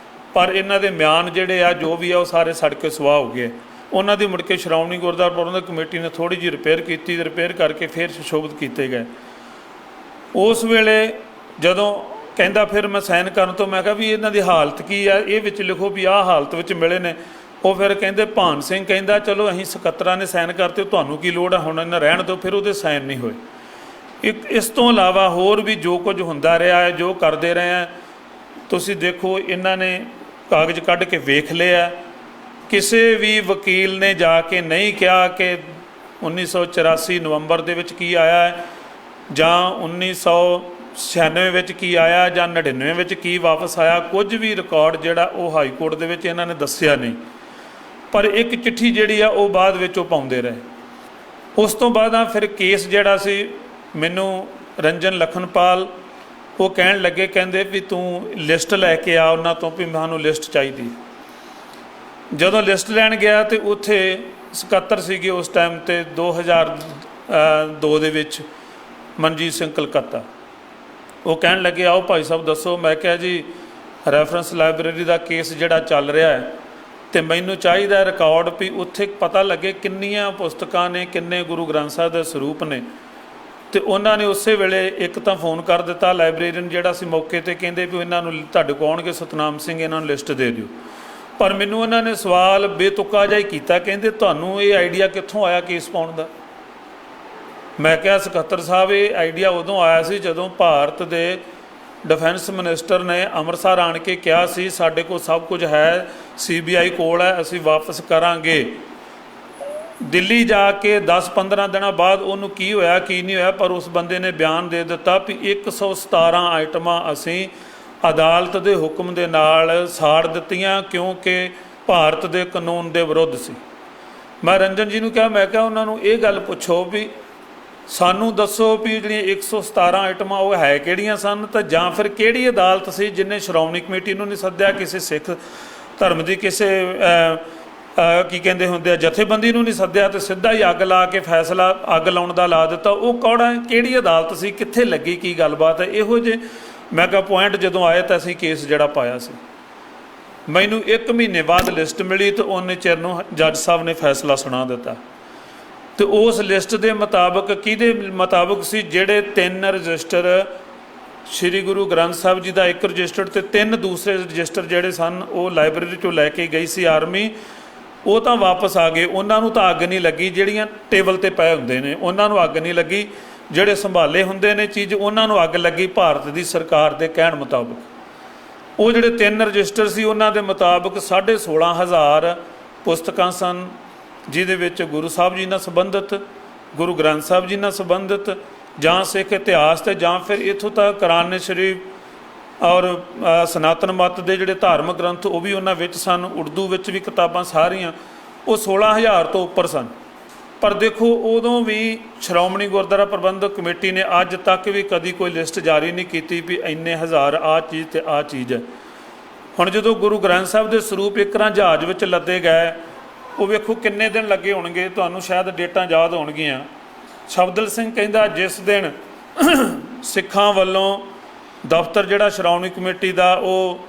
ਪਰ ਇਹਨਾਂ ਦੇ ਮਿਆਨ ਜਿਹੜੇ ਆ ਜੋ ਵੀ ਆ ਉਹ ਸਾਰੇ ਸੜ ਕੇ ਸੁਆਹ ਹੋ ਗਏ। ਉਹਨਾਂ ਦੀ ਮੁੜ ਕੇ ਸ਼੍ਰੋਮਣੀ ਗੁਰਦੁਆਰਾ ਪ੍ਰਬੰਧਕ ਕਮੇਟੀ ਨੇ ਥੋੜ੍ਹੀ ਜਿਹੀ ਰਿਪੇਅਰ ਕੀਤੀ, ਰਿਪੇਅਰ ਕਰਕੇ ਫਿਰ ਸੁਸ਼ੋਭਿਤ ਕੀਤੇ ਗਏ। ਉਸ ਵੇਲੇ ਜਦੋਂ ਕਹਿੰਦਾ ਫਿਰ ਮੈਂ ਸਾਈਨ ਕਰਨ ਤੋਂ ਮੈਂ ਕਿਹਾ ਵੀ ਇਹਨਾਂ ਦੀ ਹਾਲਤ ਕੀ ਆ, ਇਹ ਵਿੱਚ ਲਿਖੋ ਵੀ ਆਹ ਹਾਲਤ ਵਿੱਚ ਮਿਲੇ ਨੇ। ਉਹ ਫਿਰ ਕਹਿੰਦੇ ਭਾਨ ਸਿੰਘ ਕਹਿੰਦਾ ਚਲੋ ਅਸੀਂ ਸਕੱਤਰਾਂ ਨੇ ਸਾਈਨ ਕਰਤੇ, ਤੁਹਾਨੂੰ ਕੀ ਲੋੜ ਆ, ਹੁਣ ਇਹਨਾਂ ਰਹਿਣ ਦਿਓ। ਫਿਰ ਉਹਦੇ ਸਾਈਨ ਨਹੀਂ ਹੋਏ। ਇਸ ਤੋਂ ਇਲਾਵਾ ਹੋਰ ਵੀ ਜੋ ਕੁਝ ਹੁੰਦਾ ਰਿਹਾ ਹੈ, ਜੋ ਕਰਦੇ ਰਹੇ ਆ, ਤੁਸੀਂ ਦੇਖੋ ਇਹਨਾਂ ਨੇ ਕਾਗਜ਼ ਕੱਢ ਕੇ ਵੇਖ ਲਿਆ। ਕਿਸੇ ਵੀ ਵਕੀਲ ਨੇ ਜਾ ਕੇ ਨਹੀਂ ਕਿਹਾ ਕਿ 1984 ਨਵੰਬਰ ਦੇ ਵਿੱਚ ਕੀ ਆਇਆ ਹੈ ਜਾਂ 1996 ਵਿੱਚ ਕੀ ਆਇਆ ਜਾਂ 99 ਵਿੱਚ ਕੀ ਵਾਪਸ ਆਇਆ। ਕੁਝ ਵੀ ਰਿਕਾਰਡ ਜਿਹੜਾ ਉਹ ਹਾਈ ਕੋਰਟ ਦੇ ਵਿੱਚ ਇਹਨਾਂ ਨੇ ਦੱਸਿਆ ਨਹੀਂ, ਪਰ ਇੱਕ ਚਿੱਠੀ ਜਿਹੜੀ ਆ ਉਹ ਬਾਅਦ ਵਿੱਚ ਉਹ ਪਾਉਂਦੇ ਰਹੇ। ਉਸ ਤੋਂ ਬਾਅਦ ਆ ਫਿਰ ਕੇਸ ਜਿਹੜਾ ਸੀ, ਮੈਨੂੰ ਰੰਜਨ ਲਖਨਪਾਲ ਉਹ ਕਹਿਣ ਲੱਗੇ, ਕਹਿੰਦੇ ਵੀ ਤੂੰ ਲਿਸਟ ਲੈ ਕੇ ਆ ਉਹਨਾਂ ਤੋਂ, ਵੀ ਸਾਨੂੰ ਲਿਸਟ ਚਾਹੀਦੀ। ਜਦੋਂ ਲਿਸਟ ਲੈਣ ਗਿਆ ਤੇ ਉੱਥੇ ਸਕੱਤਰ ਸੀਗੇ ਉਸ ਟਾਈਮ 'ਤੇ 2002 ਦੇ ਵਿੱਚ ਮਨਜੀਤ ਸਿੰਘ ਕਲਕੱਤਾ। ਉਹ ਕਹਿਣ ਲੱਗੇ ਆਓ ਭਾਈ ਸਾਹਿਬ ਦੱਸੋ। ਮੈਂ ਕਿਹਾ ਜੀ ਰੈਫਰੈਂਸ ਲਾਇਬ੍ਰੇਰੀ ਦਾ ਕੇਸ ਜਿਹੜਾ ਚੱਲ ਰਿਹਾ ਹੈ ਅਤੇ ਮੈਨੂੰ ਚਾਹੀਦਾ ਰਿਕਾਰਡ ਵੀ ਉੱਥੇ ਪਤਾ ਲੱਗੇ ਕਿੰਨੀਆਂ ਪੁਸਤਕਾਂ ਨੇ, ਕਿੰਨੇ ਗੁਰੂ ਗ੍ਰੰਥ ਸਾਹਿਬ ਦੇ ਸਰੂਪ ਨੇ। ਅਤੇ ਉਹਨਾਂ ਨੇ ਉਸੇ ਵੇਲੇ ਇੱਕ ਤਾਂ ਫੋਨ ਕਰ ਦਿੱਤਾ ਲਾਇਬ੍ਰੇਰੀਅਨ ਜਿਹੜਾ ਸੀ ਮੌਕੇ 'ਤੇ, ਕਹਿੰਦੇ ਵੀ ਇਹਨਾਂ ਨੂੰ ਤੁਹਾਡੇ ਕੋਲ ਆਉਣਗੇ ਸਤਨਾਮ ਸਿੰਘ, ਇਹਨਾਂ ਨੂੰ ਲਿਸਟ ਦੇ ਦਿਓ। ਪਰ ਮੈਨੂੰ ਉਹਨਾਂ ਨੇ ਸਵਾਲ ਬੇਤੁਕਾ ਜਿਹਾ ਹੀ ਕੀਤਾ, ਕਹਿੰਦੇ ਤੁਹਾਨੂੰ ਇਹ ਆਈਡੀਆ ਕਿੱਥੋਂ ਆਇਆ ਕੇਸ ਪਾਉਣ ਦਾ। ਮੈਂ ਕਿਹਾ ਸਕੱਤਰ ਸਾਹਿਬ ਇਹ ਆਈਡੀਆ ਉਦੋਂ ਆਇਆ ਸੀ ਜਦੋਂ ਭਾਰਤ ਦੇ ਡਿਫੈਂਸ ਮਿਨਿਸਟਰ ਨੇ ਅੰਮ੍ਰਿਤਸਰ ਆਣ ਕੇ ਕਿਹਾ ਸੀ ਸਾਡੇ ਕੋਲ ਸਭ ਕੁਝ ਹੈ, CBI ਕੋਲ ਹੈ, ਅਸੀਂ ਵਾਪਸ ਕਰਾਂਗੇ। ਦਿੱਲੀ ਜਾ ਕੇ 10-15 ਦਿਨਾਂ ਬਾਅਦ ਉਹਨੂੰ ਕੀ ਹੋਇਆ ਕੀ ਨਹੀਂ ਹੋਇਆ, ਪਰ ਉਸ ਬੰਦੇ ਨੇ ਬਿਆਨ ਦੇ ਦਿੱਤਾ ਵੀ 117 ਆਈਟਮਾਂ ਅਸੀਂ ਅਦਾਲਤ ਦੇ ਹੁਕਮ ਦੇ ਨਾਲ ਸਾੜ ਦਿੱਤੀਆਂ ਕਿਉਂਕਿ ਭਾਰਤ ਦੇ ਕਾਨੂੰਨ ਦੇ ਵਿਰੁੱਧ ਸੀ। ਮੈਂ ਰੰਜਨ ਜੀ ਨੂੰ ਕਿਹਾ, ਮੈਂ ਕਿਹਾ ਉਹਨਾਂ ਨੂੰ ਇਹ ਗੱਲ ਪੁੱਛੋ ਵੀ ਸਾਨੂੰ ਦੱਸੋ ਵੀ ਜਿਹੜੀਆਂ 117 ਆਈਟਮਾਂ ਉਹ ਹੈ ਕਿਹੜੀਆਂ ਸਨ, ਤਾਂ ਜਾਂ ਫਿਰ ਕਿਹੜੀ ਅਦਾਲਤ ਸੀ ਜਿਹਨੇ ਸ਼੍ਰੋਮਣੀ ਕਮੇਟੀ ਨੂੰ ਨਹੀਂ ਸੱਦਿਆ, ਕਿਸੇ ਸਿੱਖ ਧਰਮ ਦੀ ਕਿਸੇ ਕੀ ਕਹਿੰਦੇ ਹੁੰਦੇ ਆ ਜਥੇਬੰਦੀ ਨੂੰ ਨਹੀਂ ਸੱਦਿਆ, ਤੇ ਸਿੱਧਾ ਹੀ ਅੱਗ ਲਾ ਕੇ ਫੈਸਲਾ ਅੱਗ ਲਾਉਣ ਦਾ ਲਾ ਦਿੱਤਾ। ਉਹ ਕਿਹੜੀ ਅਦਾਲਤ ਸੀ, ਕਿੱਥੇ ਲੱਗੀ, ਕੀ ਗੱਲਬਾਤ ਹੈ। ਇਹੋ ਜਿਹੇ ਮੈਂ ਕਿਹਾ ਪੁਆਇੰਟ ਜਦੋਂ ਆਏ ਤਾਂ ਅਸੀਂ ਕੇਸ ਜਿਹੜਾ ਪਾਇਆ ਸੀ। ਮੈਨੂੰ 1 ਮਹੀਨੇ ਬਾਅਦ ਲਿਸਟ ਮਿਲੀ ਅਤੇ ਉਹਨੇ ਚਿਰ ਨੂੰ ਜੱਜ ਸਾਹਿਬ ਨੇ ਫੈਸਲਾ ਸੁਣਾ ਦਿੱਤਾ। ਅਤੇ ਉਸ ਲਿਸਟ ਦੇ ਮੁਤਾਬਕ ਕਿਹਦੇ ਮੁਤਾਬਕ ਸੀ, ਜਿਹੜੇ 3 ਰਜਿਸਟਰ ਸ਼੍ਰੀ ਗੁਰੂ ਗ੍ਰੰਥ ਸਾਹਿਬ ਜੀ ਦਾ 1 ਰਜਿਸਟਰ ਅਤੇ 3 ਦੂਸਰੇ ਰਜਿਸਟਰ ਜਿਹੜੇ ਸਨ ਉਹ ਲਾਇਬ੍ਰੇਰੀ 'ਚੋਂ ਲੈ ਕੇ ਗਈ ਸੀ ਆਰਮੀ, ਉਹ ਤਾਂ ਵਾਪਸ ਆ ਗਏ। ਉਹਨਾਂ ਨੂੰ ਤਾਂ ਅੱਗ ਨਹੀਂ ਲੱਗੀ, ਜਿਹੜੀਆਂ ਟੇਬਲ 'ਤੇ ਪਏ ਹੁੰਦੇ ਨੇ ਉਹਨਾਂ ਨੂੰ ਅੱਗ ਨਹੀਂ ਲੱਗੀ, ਜਿਹੜੇ ਸੰਭਾਲੇ ਹੁੰਦੇ ਨੇ ਚੀਜ਼ ਉਹਨਾਂ ਨੂੰ ਅੱਗ ਲੱਗੀ ਭਾਰਤ ਦੀ ਸਰਕਾਰ ਦੇ ਕਹਿਣ ਮੁਤਾਬਕ। ਉਹ ਜਿਹੜੇ 3 ਰਜਿਸਟਰ ਸੀ ਉਹਨਾਂ ਦੇ ਮੁਤਾਬਕ 16,500 ਪੁਸਤਕਾਂ ਸਨ, ਜਿਹਦੇ ਵਿੱਚ ਗੁਰੂ ਸਾਹਿਬ ਜੀ ਨਾਲ ਸੰਬੰਧਿਤ, ਗੁਰੂ ਗ੍ਰੰਥ ਸਾਹਿਬ ਜੀ ਨਾਲ ਸੰਬੰਧਿਤ, ਜਾਂ ਸਿੱਖ ਇਤਿਹਾਸ ਅਤੇ ਜਾਂ ਫਿਰ ਇੱਥੋਂ ਤੱਕ ਕੁਰਾਨ ਸ਼ਰੀਫ ਔਰ ਸਨਾਤਨ ਮੱਤ ਦੇ ਜਿਹੜੇ ਧਾਰਮਿਕ ਗ੍ਰੰਥ ਉਹ ਵੀ ਉਹਨਾਂ ਵਿੱਚ ਸਨ। ਉਰਦੂ ਵਿੱਚ ਵੀ ਕਿਤਾਬਾਂ ਸਾਰੀਆਂ ਉਹ 16,000 ਤੋਂ ਉੱਪਰ ਸਨ। ਪਰ ਦੇਖੋ ਉਦੋਂ ਵੀ ਸ਼੍ਰੋਮਣੀ ਗੁਰਦੁਆਰਾ ਪ੍ਰਬੰਧਕ ਕਮੇਟੀ ਨੇ ਅੱਜ ਤੱਕ ਵੀ ਕਦੀ ਕੋਈ ਲਿਸਟ ਜਾਰੀ ਨਹੀਂ ਕੀਤੀ ਵੀ ਇੰਨੇ ਹਜ਼ਾਰ ਆਹ ਚੀਜ਼ ਅਤੇ ਆਹ ਚੀਜ਼ ਹੈ। ਹੁਣ ਜਦੋਂ ਗੁਰੂ ਗ੍ਰੰਥ ਸਾਹਿਬ ਦੇ ਸਰੂਪ ਇੱਕ ਰਾਂ ਜਹਾਜ਼ ਵਿੱਚ ਲੱਦੇ ਗਏ, ਉਹ ਵੇਖੋ ਕਿੰਨੇ ਦਿਨ ਲੱਗੇ ਹੋਣਗੇ, ਤੁਹਾਨੂੰ ਸ਼ਾਇਦ ਡੇਟਾਂ ਯਾਦ ਹੋਣਗੀਆਂ। ਸ਼ਬਦਲ ਸਿੰਘ ਕਹਿੰਦਾ ਜਿਸ ਦਿਨ ਸਿੱਖਾਂ ਵੱਲੋਂ ਦਫ਼ਤਰ ਜਿਹੜਾ ਸ਼੍ਰੋਮਣੀ ਕਮੇਟੀ ਦਾ ਉਹ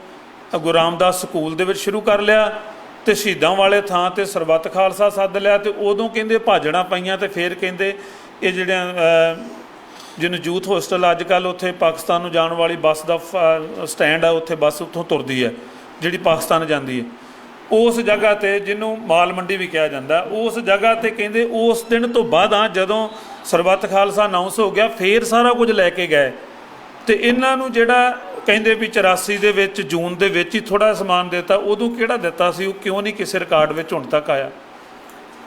ਗੁਰੂ ਰਾਮਦਾਸ ਸਕੂਲ ਦੇ ਵਿੱਚ ਸ਼ੁਰੂ ਕਰ ਲਿਆ ਅਤੇ ਸ਼ਹੀਦਾਂ ਵਾਲੇ ਥਾਂ 'ਤੇ ਸਰਬੱਤ ਖਾਲਸਾ ਸੱਦ ਲਿਆ, ਅਤੇ ਉਦੋਂ ਕਹਿੰਦੇ ਭਾਜੜਾਂ ਪਈਆਂ। ਅਤੇ ਫਿਰ ਕਹਿੰਦੇ ਇਹ ਜਿਹੜਿਆਂ ਜਿਹਨੂੰ ਯੂਥ ਹੋਸਟਲ ਅੱਜ ਕੱਲ੍ਹ ਉੱਥੇ ਪਾਕਿਸਤਾਨ ਨੂੰ ਜਾਣ ਵਾਲੀ ਬੱਸ ਦਾ ਸਟੈਂਡ ਆ, ਉੱਥੇ ਬੱਸ ਉੱਥੋਂ ਤੁਰਦੀ ਹੈ ਜਿਹੜੀ ਪਾਕਿਸਤਾਨ ਜਾਂਦੀ ਹੈ, ਉਸ ਜਗ੍ਹਾ 'ਤੇ ਜਿਹਨੂੰ ਮਾਲ ਮੰਡੀ ਵੀ ਕਿਹਾ ਜਾਂਦਾ, ਉਸ ਜਗ੍ਹਾ 'ਤੇ ਕਹਿੰਦੇ ਉਸ ਦਿਨ ਤੋਂ ਬਾਅਦ ਜਦੋਂ ਸਰਬੱਤ ਖਾਲਸਾ ਅਨਾਊਂਸ ਹੋ ਗਿਆ ਫਿਰ ਸਾਰਾ ਕੁਝ ਲੈ ਕੇ ਗਏ। ਅਤੇ ਇਹਨਾਂ ਨੂੰ ਜਿਹੜਾ ਕਹਿੰਦੇ ਵੀ 84 ਦੇ ਵਿੱਚ ਜੂਨ ਦੇ ਵਿੱਚ ਹੀ ਥੋੜ੍ਹਾ ਸਮਾਨ ਦਿੱਤਾ, ਉਦੋਂ ਕਿਹੜਾ ਦਿੱਤਾ ਸੀ, ਉਹ ਕਿਉਂ ਨਹੀਂ ਕਿਸੇ ਰਿਕਾਰਡ ਵਿੱਚ ਹੁਣ ਤੱਕ ਆਇਆ।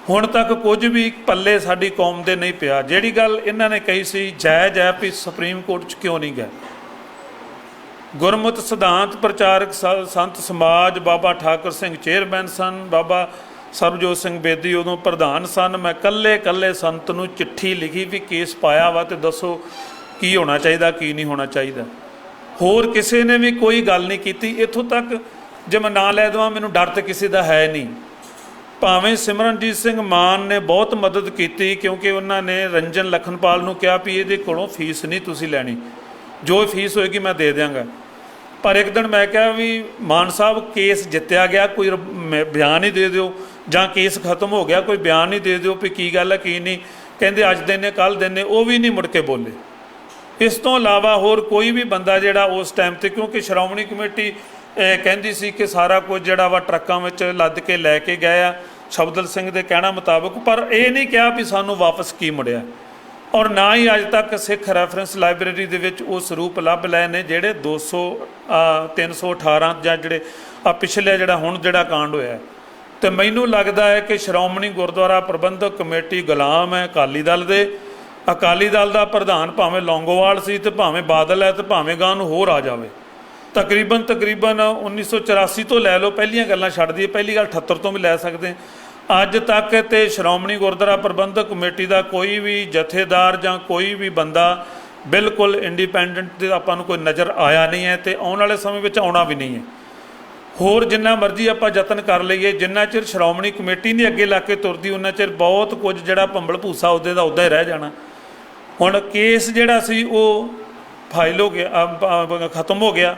ਹੁਣ ਤੱਕ ਕੁਝ ਵੀ ਪੱਲੇ ਸਾਡੀ ਕੌਮ ਦੇ ਨਹੀਂ ਪਿਆ। ਜਿਹੜੀ ਗੱਲ ਇਹਨਾਂ ਨੇ ਕਹੀ ਸੀ ਜਾਇਜ਼ ਹੈ ਵੀ ਸੁਪਰੀਮ ਕੋਰਟ 'ਚ ਕਿਉਂ ਨਹੀਂ ਗਏ। ਗੁਰਮਤਿ ਸਿਧਾਂਤ ਪ੍ਰਚਾਰਕ ਸੰਤ ਸਮਾਜ ਬਾਬਾ ਠਾਕੁਰ ਸਿੰਘ ਚੇਅਰਮੈਨ ਸਨ, ਬਾਬਾ ਸਰਬਜੋਤ ਸਿੰਘ ਬੇਦੀ ਉਦੋਂ ਪ੍ਰਧਾਨ ਸਨ। ਮੈਂ ਕੱਲੇ ਸੰਤ ਨੂੰ ਚਿੱਠੀ ਲਿਖੀ ਵੀ ਕੇਸ ਪਾਇਆ ਵਾ ਤੇ ਦੱਸੋ ਕੀ ਹੋਣਾ ਚਾਹੀਦਾ ਕੀ ਨਹੀਂ ਹੋਣਾ ਚਾਹੀਦਾ। ਹੋਰ ਕਿਸੇ ਨੇ ਵੀ ਕੋਈ ਗੱਲ ਨਹੀਂ ਕੀਤੀ। ਇੱਥੋਂ ਤੱਕ ਜੇ ਮੈਂ ਨਾਂ ਲੈ ਦੇਵਾਂ, ਮੈਨੂੰ ਡਰ ਤਾਂ ਕਿਸੇ ਦਾ ਹੈ ਨਹੀਂ। ਭਾਵੇਂ ਸਿਮਰਨਜੀਤ ਸਿੰਘ ਮਾਨ ਨੇ ਬਹੁਤ ਮਦਦ ਕੀਤੀ, ਕਿਉਂਕਿ ਉਹਨਾਂ ਨੇ ਰੰਜਨ ਲਖਨਪਾਲ ਨੂੰ ਕਿਹਾ ਵੀ ਇਹਦੇ ਕੋਲੋਂ ਫੀਸ ਨਹੀਂ ਤੁਸੀਂ ਲੈਣੀ, ਜੋ ਫੀਸ ਹੋਏਗੀ ਮੈਂ ਦੇ ਦਿਆਂਗਾ। ਪਰ ਇੱਕ ਦਿਨ ਮੈਂ ਕਿਹਾ ਵੀ ਮਾਨ ਸਾਹਿਬ ਕੇਸ ਜਿੱਤਿਆ ਗਿਆ, ਕੋਈ ਬਿਆਨ ਹੀ ਦੇ ਦਿਓ, ਜਾਂ ਕੇਸ ਖਤਮ ਹੋ ਗਿਆ ਕੋਈ ਬਿਆਨ ਹੀ ਦੇ ਦਿਓ ਵੀ ਕੀ ਗੱਲ ਹੈ ਕੀ ਨਹੀਂ। ਕਹਿੰਦੇ ਅੱਜ ਦਿਨ ਕੱਲ੍ਹ ਦਿਨ, ਉਹ ਵੀ ਨਹੀਂ ਮੁੜ ਕੇ ਬੋਲੇ। ਇਸ ਤੋਂ ਇਲਾਵਾ ਹੋਰ ਕੋਈ ਵੀ ਬੰਦਾ ਜਿਹੜਾ ਉਸ ਟਾਈਮ 'ਤੇ, ਕਿਉਂਕਿ ਸ਼੍ਰੋਮਣੀ ਕਮੇਟੀ ਕਹਿੰਦੀ ਸੀ ਕਿ ਸਾਰਾ ਕੁਝ ਜਿਹੜਾ ਵਾ ਟਰੱਕਾਂ ਵਿੱਚ ਲੱਦ ਕੇ ਲੈ ਕੇ ਗਏ ਆ ਸ਼ਬਦਲ ਸਿੰਘ ਦੇ ਕਹਿਣਾ ਮੁਤਾਬਕ, ਪਰ ਇਹ ਨਹੀਂ ਕਿਹਾ ਵੀ ਸਾਨੂੰ ਵਾਪਸ ਕੀ ਮੁੜਿਆ। ਔਰ ਨਾ ਹੀ ਅੱਜ ਤੱਕ ਸਿੱਖ ਰੈਫਰੈਂਸ ਲਾਇਬ੍ਰੇਰੀ ਦੇ ਵਿੱਚ ਉਹ ਸਰੂਪ ਲੱਭ ਲਏ ਨੇ ਜਿਹੜੇ 318 ਜਾਂ ਜਿਹੜੇ ਪਿਛਲੇ ਜਿਹੜਾ ਹੁਣ ਜਿਹੜਾ ਕਾਂਡ ਹੋਇਆ। ਅਤੇ ਮੈਨੂੰ ਲੱਗਦਾ ਹੈ ਕਿ ਸ਼੍ਰੋਮਣੀ ਗੁਰਦੁਆਰਾ ਪ੍ਰਬੰਧਕ ਕਮੇਟੀ ਗੁਲਾਮ ਹੈ ਅਕਾਲੀ ਦਲ ਦੇ। ਅਕਾਲੀ ਦਲ ਦਾ ਪ੍ਰਧਾਨ ਭਾਵੇਂ ਲੌਂਗੋਵਾਲ ਸੀ ਅਤੇ ਭਾਵੇਂ ਬਾਦਲ ਹੈ ਅਤੇ ਭਾਵੇਂ ਗਾਂ ਨੂੰ ਹੋਰ ਆ ਜਾਵੇ। ਤਕਰੀਬਨ 1984 ਤੋਂ ਲੈ ਲਓ, ਪਹਿਲੀਆਂ ਗੱਲਾਂ ਛੱਡ ਦਈਏ, ਪਹਿਲੀ ਗੱਲ 78 ਤੋਂ ਵੀ ਲੈ ਸਕਦੇ। ਅੱਜ ਤੱਕ ਤੇ ਸ਼੍ਰੋਮਣੀ ਗੁਰਦੁਆਰਾ ਪ੍ਰਬੰਧਕ ਕਮੇਟੀ ਦਾ ਕੋਈ ਵੀ ਜਥੇਦਾਰ ਜਾਂ ਕੋਈ ਵੀ ਬੰਦਾ ਬਿਲਕੁਲ ਇੰਡੀਪੈਂਡੈਂਟ ਤੇ ਆਪਾਂ ਨੂੰ ਕੋਈ ਨਜ਼ਰ ਆਇਆ ਨਹੀਂ ਹੈ, ਅਤੇ ਆਉਣ ਵਾਲੇ ਸਮੇਂ ਵਿੱਚ ਆਉਣਾ ਵੀ ਨਹੀਂ ਹੈ। ਹੋਰ ਜਿੰਨਾ ਮਰਜ਼ੀ ਆਪਾਂ ਯਤਨ ਕਰ ਲਈਏ, ਜਿੰਨਾ ਚਿਰ ਸ਼੍ਰੋਮਣੀ ਕਮੇਟੀ ਨਹੀਂ ਅੱਗੇ ਲਾ ਕੇ ਤੁਰਦੀ, ਉਹਨਾਂ ਚਿਰ ਬਹੁਤ ਕੁਝ ਜਿਹੜਾ ਭੰਬਲ ਭੂਸਾ ਉਹਦੇ ਦਾ ਉੱਦਾਂ ਹੀ ਰਹਿ ਜਾਣਾ। ਹੁਣ ਕੇਸ ਜਿਹੜਾ ਸੀ ਉਹ ਫਾਈਲ ਹੋ ਗਿਆ, ਖਤਮ ਹੋ ਗਿਆ।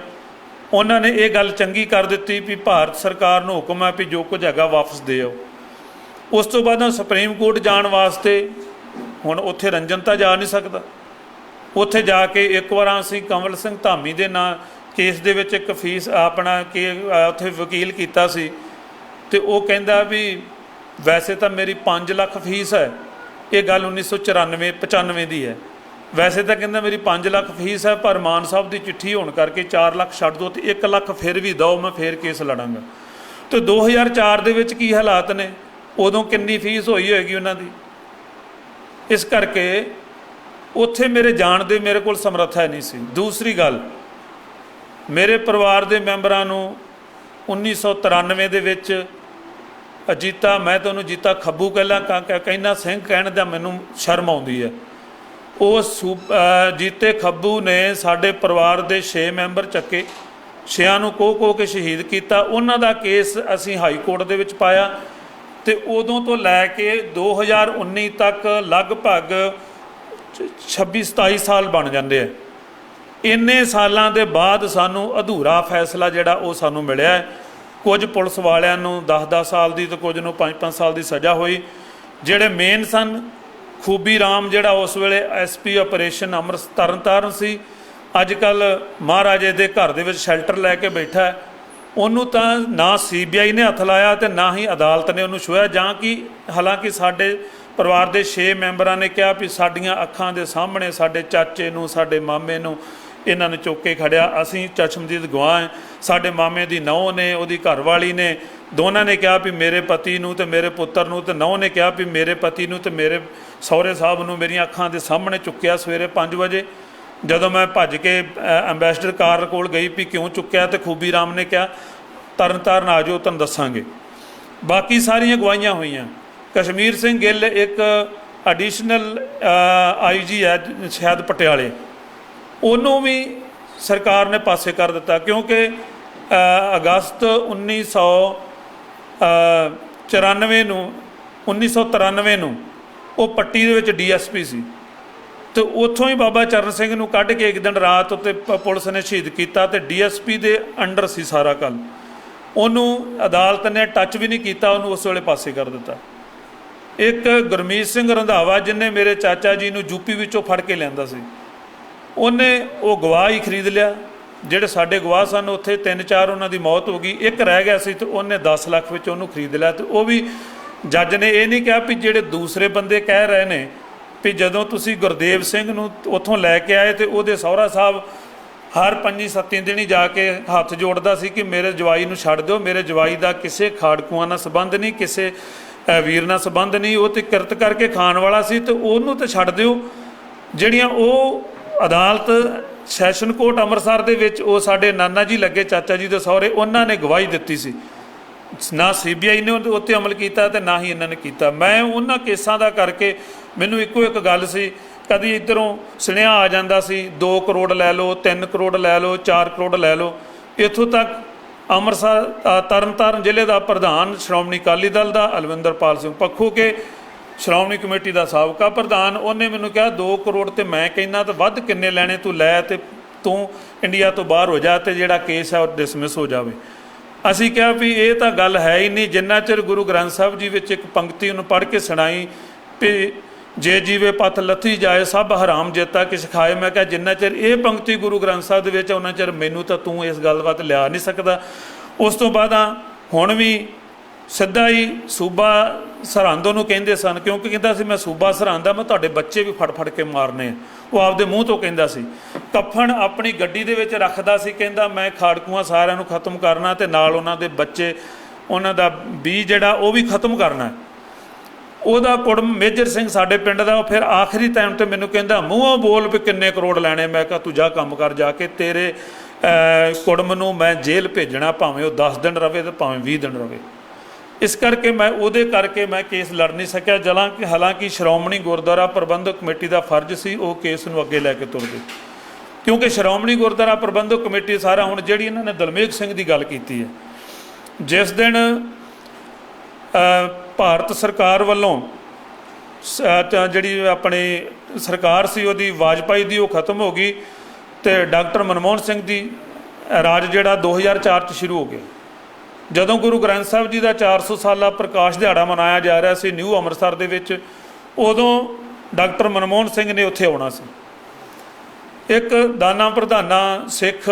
ਉਹਨਾਂ ਨੇ ਇਹ ਗੱਲ ਚੰਗੀ ਕਰ ਦਿੱਤੀ ਵੀ ਭਾਰਤ ਸਰਕਾਰ ਨੂੰ ਹੁਕਮ ਹੈ ਵੀ ਜੋ ਕੁਝ ਹੈਗਾ ਵਾਪਸ ਦੇ ਆਓ। ਉਸ ਤੋਂ ਬਾਅਦ ਸੁਪਰੀਮ ਕੋਰਟ ਜਾਣ ਵਾਸਤੇ ਹੁਣ ਉੱਥੇ ਰੰਜਨ ਤਾਂ ਜਾ ਨਹੀਂ ਸਕਦਾ। ਉੱਥੇ ਜਾ ਕੇ ਇੱਕ ਵਾਰ ਅਸੀਂ ਕੰਵਲ ਸਿੰਘ ਧਾਮੀ ਦੇ ਨਾਂ ਕੇਸ ਦੇ ਵਿੱਚ ਇੱਕ ਫੀਸ ਆਪਣਾ ਕਿ ਉੱਥੇ ਵਕੀਲ ਕੀਤਾ ਸੀ, ਅਤੇ ਉਹ ਕਹਿੰਦਾ ਵੀ ਵੈਸੇ ਤਾਂ ਮੇਰੀ 5 ਲੱਖ ਫੀਸ ਹੈ। ਇਹ ਗੱਲ 1994-95 ਦੀ ਹੈ। ਵੈਸੇ ਤਾਂ ਕਹਿੰਦਾ ਮੇਰੀ 5 ਲੱਖ ਫੀਸ ਹੈ, ਪਰ ਮਾਨ ਸਾਹਿਬ ਦੀ ਚਿੱਠੀ ਹੋਣ ਕਰਕੇ 4 ਲੱਖ ਛੱਡ ਦਿਓ ਅਤੇ 1 ਲੱਖ ਫਿਰ ਵੀ ਦਿਓ, ਮੈਂ ਫਿਰ ਕੇਸ ਲੜਾਂਗਾ। ਅਤੇ 2004 ਦੇ ਵਿੱਚ ਕੀ ਹਾਲਾਤ ਨੇ, ਉਦੋਂ ਕਿੰਨੀ ਫੀਸ ਹੋਈ ਹੋਏਗੀ ਉਹਨਾਂ ਦੀ। ਇਸ ਕਰਕੇ ਉੱਥੇ ਮੇਰੇ ਜਾਣ ਦੇ ਮੇਰੇ ਕੋਲ ਸਮਰੱਥਾ ਨਹੀਂ ਸੀ। ਦੂਸਰੀ ਗੱਲ, ਮੇਰੇ ਪਰਿਵਾਰ ਦੇ ਮੈਂਬਰਾਂ ਨੂੰ 1993 ਦੇ ਵਿੱਚ ਅਜੀਤਾ, ਮੈਂ ਤੁਹਾਨੂੰ ਜੀਤਾ ਖੱਬੂ ਕਹਿੰਦਾ ਸਿੰਘ ਕਹਿਣ ਦਾ ਮੈਨੂੰ ਸ਼ਰਮ ਆਉਂਦੀ ਹੈ। ਉਹ ਜੀਤੇ ਖੱਬੂ ਨੇ ਸਾਡੇ ਪਰਿਵਾਰ ਦੇ 6 ਮੈਂਬਰ ਚੱਕੇ, 6 ਨੂੰ ਕੋਹ ਕੇ ਸ਼ਹੀਦ ਕੀਤਾ। ਉਹਨਾਂ ਦਾ ਕੇਸ ਅਸੀਂ ਹਾਈ ਕੋਰਟ ਦੇ ਵਿੱਚ ਪਾਇਆ, ਅਤੇ ਉਦੋਂ ਤੋਂ ਲੈ ਕੇ 2019 ਤੱਕ ਲਗਭਗ 26-27 ਸਾਲ ਬਣ ਜਾਂਦੇ ਆ। ਇੰਨੇ ਸਾਲਾਂ ਦੇ ਬਾਅਦ ਸਾਨੂੰ ਅਧੂਰਾ ਫੈਸਲਾ ਜਿਹੜਾ ਉਹ ਸਾਨੂੰ ਮਿਲਿਆ। ਕੁਝ ਪੁਲਿਸ ਵਾਲਿਆਂ ਨੂੰ 10-10 ਸਾਲ ਦੀ ਅਤੇ ਕੁਝ ਨੂੰ 5-5 ਸਾਲ ਦੀ ਸਜ਼ਾ ਹੋਈ। ਜਿਹੜੇ ਮੇਨ ਸਨ, ਖੂਬੀ ਰਾਮ ਜਿਹੜਾ ਉਸ ਵੇਲੇ SP ਆਪਰੇਸ਼ਨ ਤਰਨਤਾਰਨ ਸੀ, ਅੱਜ ਕੱਲ੍ਹ ਮਹਾਰਾਜੇ ਦੇ ਘਰ ਦੇ ਵਿੱਚ ਸ਼ੈਲਟਰ ਲੈ ਕੇ ਬੈਠਾ, ਉਹਨੂੰ ਤਾਂ ਨਾ CBI ਨੇ ਹੱਥ ਲਾਇਆ ਅਤੇ ਨਾ ਹੀ ਅਦਾਲਤ ਨੇ ਉਹਨੂੰ ਛੁਹਿਆ। ਜਾਂ ਕਿ ਹਾਲਾਂਕਿ ਸਾਡੇ ਪਰਿਵਾਰ ਦੇ 6 ਮੈਂਬਰਾਂ ਨੇ ਕਿਹਾ ਵੀ ਸਾਡੀਆਂ ਅੱਖਾਂ ਦੇ ਸਾਹਮਣੇ ਸਾਡੇ ਚਾਚੇ ਨੂੰ, ਸਾਡੇ ਮਾਮੇ ਨੂੰ ਇਹਨਾਂ ਨੇ ਚੁੱਕ ਕੇ ਖੜਿਆ, ਅਸੀਂ ਚਸ਼ਮਦੀਦ ਗਵਾਹ ਹਾਂ। ਸਾਡੇ ਮਾਮੇ ਦੀ ਨਹੁੰ ਨੇ, ਉਹਦੀ ਘਰਵਾਲੀ ਨੇ, ਦੋਨਾਂ ਨੇ ਕਿਹਾ ਵੀ ਮੇਰੇ ਪਤੀ ਨੂੰ ਅਤੇ ਮੇਰੇ ਪੁੱਤਰ ਨੂੰ, ਅਤੇ ਨਹੁੰ ਨੇ ਕਿਹਾ ਵੀ ਮੇਰੇ ਪਤੀ ਨੂੰ ਅਤੇ ਮੇਰੇ ਸਹੁਰੇ ਸਾਹਿਬ ਨੂੰ ਮੇਰੀਆਂ ਅੱਖਾਂ ਦੇ ਸਾਹਮਣੇ ਚੁੱਕਿਆ ਸਵੇਰੇ 5 ਵਜੇ। ਜਦੋਂ ਮੈਂ ਭੱਜ ਕੇ ਅੰਬੈਸਡਰ ਕਾਰ ਕੋਲ ਗਈ ਵੀ ਕਿਉਂ ਚੁੱਕਿਆ, ਅਤੇ ਖੂਬੀ ਰਾਮ ਨੇ ਕਿਹਾ ਤਰਨਤਾਰਨ ਆ ਜਾਓ ਤੁਹਾਨੂੰ ਦੱਸਾਂਗੇ। ਬਾਕੀ ਸਾਰੀਆਂ ਗਵਾਹੀਆਂ ਹੋਈਆਂ। ਕਸ਼ਮੀਰ ਸਿੰਘ ਗਿੱਲ ਇੱਕ ਐਡੀਸ਼ਨਲ IG ਹੈ ਸ਼ਾਇਦ ਪਟਿਆਲੇ, ਉਹਨੂੰ ਵੀ ਸਰਕਾਰ ਨੇ ਪਾਸੇ ਕਰ ਦਿੱਤਾ, ਕਿਉਂਕਿ ਅਗਸਤ 1993 ਨੂੰ ਉਹ ਪੱਟੀ ਦੇ ਵਿੱਚ DSP ਸੀ, ਅਤੇ ਉੱਥੋਂ ਹੀ ਬਾਬਾ ਚਰਨ ਸਿੰਘ ਨੂੰ ਕੱਢ ਕੇ ਇੱਕ ਦਿਨ ਰਾਤ ਉੱਤੇ ਪੁਲਿਸ ਨੇ ਸ਼ਹੀਦ ਕੀਤਾ, ਅਤੇ DSP ਦੇ ਅੰਡਰ ਸੀ ਸਾਰਾ ਕੱਲ੍ਹ। ਉਹਨੂੰ ਅਦਾਲਤ ਨੇ ਟੱਚ ਵੀ ਨਹੀਂ ਕੀਤਾ, ਉਹਨੂੰ ਉਸ ਵੇਲੇ ਪਾਸੇ ਕਰ ਦਿੱਤਾ। ਇੱਕ ਗੁਰਮੀਤ ਸਿੰਘ ਰੰਧਾਵਾ, ਜਿਹਨੇ ਮੇਰੇ ਚਾਚਾ ਜੀ ਨੂੰ UP ਵਿੱਚੋਂ ਫੜ ਕੇ ਲਿਆਂਦਾ ਸੀ, ਉਹਨੇ ਉਹ ਗਵਾਹ ਹੀ ਖਰੀਦ ਲਿਆ। ਜਿਹੜੇ ਸਾਡੇ ਗਵਾਹ ਸਨ ਉੱਥੇ 3-4 ਉਹਨਾਂ ਦੀ ਮੌਤ ਹੋ ਗਈ, ਇੱਕ ਰਹਿ ਗਿਆ ਸੀ, ਅਤੇ ਉਹਨੇ 10 ਲੱਖ ਵਿੱਚ ਉਹਨੂੰ ਖਰੀਦ ਲਿਆ। ਅਤੇ ਉਹ ਵੀ ਜੱਜ ਨੇ ਇਹ ਨਹੀਂ ਕਿਹਾ ਵੀ ਜਿਹੜੇ ਦੂਸਰੇ ਬੰਦੇ ਕਹਿ ਰਹੇ ਨੇ ਵੀ ਜਦੋਂ ਤੁਸੀਂ ਗੁਰਦੇਵ ਸਿੰਘ ਨੂੰ ਉੱਥੋਂ ਲੈ ਕੇ ਆਏ ਅਤੇ ਉਹਦੇ ਸਹੁਰਾ ਸਾਹਿਬ ਹਰ 5-7 ਦਿਨ ਹੀ ਜਾ ਕੇ ਹੱਥ ਜੋੜਦਾ ਸੀ ਕਿ ਮੇਰੇ ਜਵਾਈ ਨੂੰ ਛੱਡ ਦਿਓ, ਮੇਰੇ ਜਵਾਈ ਦਾ ਕਿਸੇ ਖਾੜਕੂਆਂ ਨਾਲ ਸੰਬੰਧ ਨਹੀਂ, ਕਿਸੇ ਵੀਰ ਨਾਲ ਸੰਬੰਧ ਨਹੀਂ, ਉਹ ਤਾਂ ਕਿਰਤ ਕਰਕੇ ਖਾਣ ਵਾਲਾ ਸੀ, ਅਤੇ ਉਹਨੂੰ ਤਾਂ ਛੱਡ ਦਿਓ। ਜਿਹੜੀਆਂ ਉਹ ਅਦਾਲਤ ਸੈਸ਼ਨ ਕੋਰਟ ਅੰਮ੍ਰਿਤਸਰ ਦੇ ਵਿੱਚ ਉਹ ਸਾਡੇ ਨਾਨਾ ਜੀ ਲੱਗੇ ਚਾਚਾ ਜੀ ਦੇ ਸਹੁਰੇ, ਉਹਨਾਂ ਨੇ ਗਵਾਹੀ ਦਿੱਤੀ ਸੀ। ਨਾ CBI ਨੇ ਉੱਤੇ ਅਮਲ ਕੀਤਾ ਤੇ ਨਾ ਹੀ ਇਹਨਾਂ ਨੇ ਕੀਤਾ। ਮੈਂ ਉਹਨਾਂ ਕੇਸਾਂ ਦਾ ਕਰਕੇ ਮੈਨੂੰ ਇੱਕੋ ਇੱਕ ਗੱਲ ਸੀ, ਕਦੀ ਇੱਧਰੋਂ ਸੁਨੇਹਾ ਆ ਜਾਂਦਾ ਸੀ 2 ਕਰੋੜ ਲੈ ਲਓ, 3 ਕਰੋੜ ਲੈ ਲਓ, 4 ਕਰੋੜ ਲੈ ਲਓ। ਇੱਥੋਂ ਤੱਕ ਅੰਮ੍ਰਿਤਸਰ ਤਰਨਤਾਰਨ ਜ਼ਿਲ੍ਹੇ ਦਾ ਪ੍ਰਧਾਨ ਸ਼੍ਰੋਮਣੀ ਅਕਾਲੀ ਦਲ ਦਾ ਅਲਵਿੰਦਰਪਾਲ ਸਿੰਘ ਪੱਖੂ ਕੇ ਸ਼੍ਰੋਮਣੀ ਕਮੇਟੀ ਦਾ ਸਾਬਕਾ ਪ੍ਰਧਾਨ, ਉਹਨੇ ਮੈਨੂੰ ਕਿਹਾ 2 ਕਰੋੜ ਤੇ ਮੈਂ ਕਹਿੰਦਾ ਤਾਂ ਵੱਧ ਕਿੰਨੇ ਲੈਣੇ ਤੂੰ ਲੈ ਤੇ ਤੂੰ ਇੰਡੀਆ ਤੋਂ ਬਾਹਰ ਹੋ ਜਾ ਤੇ ਜਿਹੜਾ ਕੇਸ ਹੈ ਉਹ ਡਿਸਮਿਸ ਹੋ ਜਾਵੇ। ਅਸੀਂ ਕਿਹਾ ਵੀ ਇਹ ਤਾਂ ਗੱਲ ਹੈ ਹੀ ਨਹੀਂ। ਜਿੰਨਾ ਚਿਰ ਗੁਰੂ ਗ੍ਰੰਥ ਸਾਹਿਬ ਜੀ ਵਿੱਚ ਇੱਕ ਪੰਕਤੀ ਉਹਨੂੰ ਪੜ੍ਹ ਕੇ ਸੁਣਾਈ ਵੀ ਜੇ ਜੀਵੇ ਪੱਥ ਲੱਥੀ ਜਾਏ ਸਭ ਹਰਾਮ ਜੇਤਾ ਕਿਛ ਖਾਏ, ਮੈਂ ਕਿਹਾ ਜਿੰਨਾ ਚਿਰ ਇਹ ਪੰਕਤੀ ਗੁਰੂ ਗ੍ਰੰਥ ਸਾਹਿਬ ਦੇ ਵਿੱਚ ਉਹਨਾਂ ਚਿਰ ਮੈਨੂੰ ਤਾਂ ਤੂੰ ਇਸ ਗੱਲ ਵੱਲ ਲਿਆ ਨਹੀਂ ਸਕਦਾ। ਉਸ ਤੋਂ ਬਾਅਦ ਹੁਣ ਵੀ ਸਿੱਧਾ ਹੀ ਸੂਬਾ ਸਰਹੰਦ ਉਹਨੂੰ ਕਹਿੰਦੇ ਸਨ, ਕਿਉਂਕਿ ਕਹਿੰਦਾ ਸੀ ਮੈਂ ਸੂਬਾ ਸਰਹੰਦ ਦਾ, ਮੈਂ ਤੁਹਾਡੇ ਬੱਚੇ ਵੀ ਫੜ ਫੜ ਕੇ ਮਾਰਨੇ ਆ। ਉਹ ਆਪਦੇ ਮੂੰਹ ਤੋਂ ਕਹਿੰਦਾ ਸੀ। ਕਫਨ ਆਪਣੀ ਗੱਡੀ ਦੇ ਵਿੱਚ ਰੱਖਦਾ ਸੀ, ਕਹਿੰਦਾ ਮੈਂ ਖਾੜਕੂਆਂ ਸਾਰਿਆਂ ਨੂੰ ਖਤਮ ਕਰਨਾ ਤੇ ਨਾਲ ਉਹਨਾਂ ਦੇ ਬੱਚੇ, ਉਹਨਾਂ ਦਾ ਬੀ ਜਿਹੜਾ ਉਹ ਵੀ ਖਤਮ ਕਰਨਾ। ਉਹਦਾ ਕੁੜਮ ਮੇਜਰ ਸਿੰਘ ਸਾਡੇ ਪਿੰਡ ਦਾ, ਉਹ ਫਿਰ ਆਖਰੀ ਟਾਈਮ ਤੇ ਮੈਨੂੰ ਕਹਿੰਦਾ ਮੂੰਹੋਂ ਬੋਲ ਵੀ ਕਿੰਨੇ ਕਰੋੜ ਲੈਣੇ। ਮੈਂ ਕਿਹਾ ਤੂੰ ਜਾ ਕੰਮ ਕਰ, ਜਾ ਕੇ ਤੇਰੇ ਕੁੜਮ ਨੂੰ ਮੈਂ ਜੇਲ੍ਹ ਭੇਜਣਾ, ਭਾਵੇਂ ਉਹ 10 ਦਿਨ ਰਵੇ ਤੇ ਭਾਵੇਂ 20 ਦਿਨ ਰਵੇ। ਇਸ ਕਰਕੇ ਮੈਂ ਉਹਦੇ ਕਰਕੇ ਮੈਂ ਕੇਸ ਲੜ ਨਹੀਂ ਸਕਿਆ। ਹਾਲਾਂਕਿ ਸ਼੍ਰੋਮਣੀ ਗੁਰਦੁਆਰਾ ਪ੍ਰਬੰਧਕ ਕਮੇਟੀ ਦਾ ਫਰਜ਼ ਸੀ ਉਹ ਕੇਸ ਨੂੰ ਅੱਗੇ ਲੈ ਕੇ ਤੁਰਦੇ, ਕਿਉਂਕਿ ਸ਼੍ਰੋਮਣੀ ਗੁਰਦੁਆਰਾ ਪ੍ਰਬੰਧਕ ਕਮੇਟੀ ਸਾਰਾ ਹੁਣ ਜਿਹੜੀ ਇਹਨਾਂ ਨੇ ਦਲਮੇਗ ਸਿੰਘ ਦੀ ਗੱਲ ਕੀਤੀ ਹੈ, ਜਿਸ ਦਿਨ ਭਾਰਤ ਸਰਕਾਰ ਵੱਲੋਂ ਜਿਹੜੀ ਆਪਣੀ ਸਰਕਾਰ ਸੀ ਉਹਦੀ ਵਾਜਪਾਈ ਦੀ ਉਹ ਖਤਮ ਹੋ ਗਈ ਤੇ ਡਾਕਟਰ ਮਨਮੋਹਨ ਸਿੰਘ ਦੀ ਰਾਜ ਜਿਹੜਾ 2004 'ਚ ਸ਼ੁਰੂ ਹੋ ਗਿਆ। ਜਦੋਂ ਗੁਰੂ ਗ੍ਰੰਥ ਸਾਹਿਬ ਜੀ ਦਾ 400 ਸਾਲਾ ਪ੍ਰਕਾਸ਼ ਦਿਹਾੜਾ ਮਨਾਇਆ ਜਾ ਰਿਹਾ ਸੀ ਨਿਊ ਅੰਮ੍ਰਿਤਸਰ ਦੇ ਵਿੱਚ, ਉਦੋਂ ਡਾਕਟਰ ਮਨਮੋਹਨ ਸਿੰਘ ਨੇ ਉੱਥੇ ਆਉਣਾ ਸੀ। ਇੱਕ ਦਾਨਾ ਪ੍ਰਧਾਨਾ ਸਿੱਖ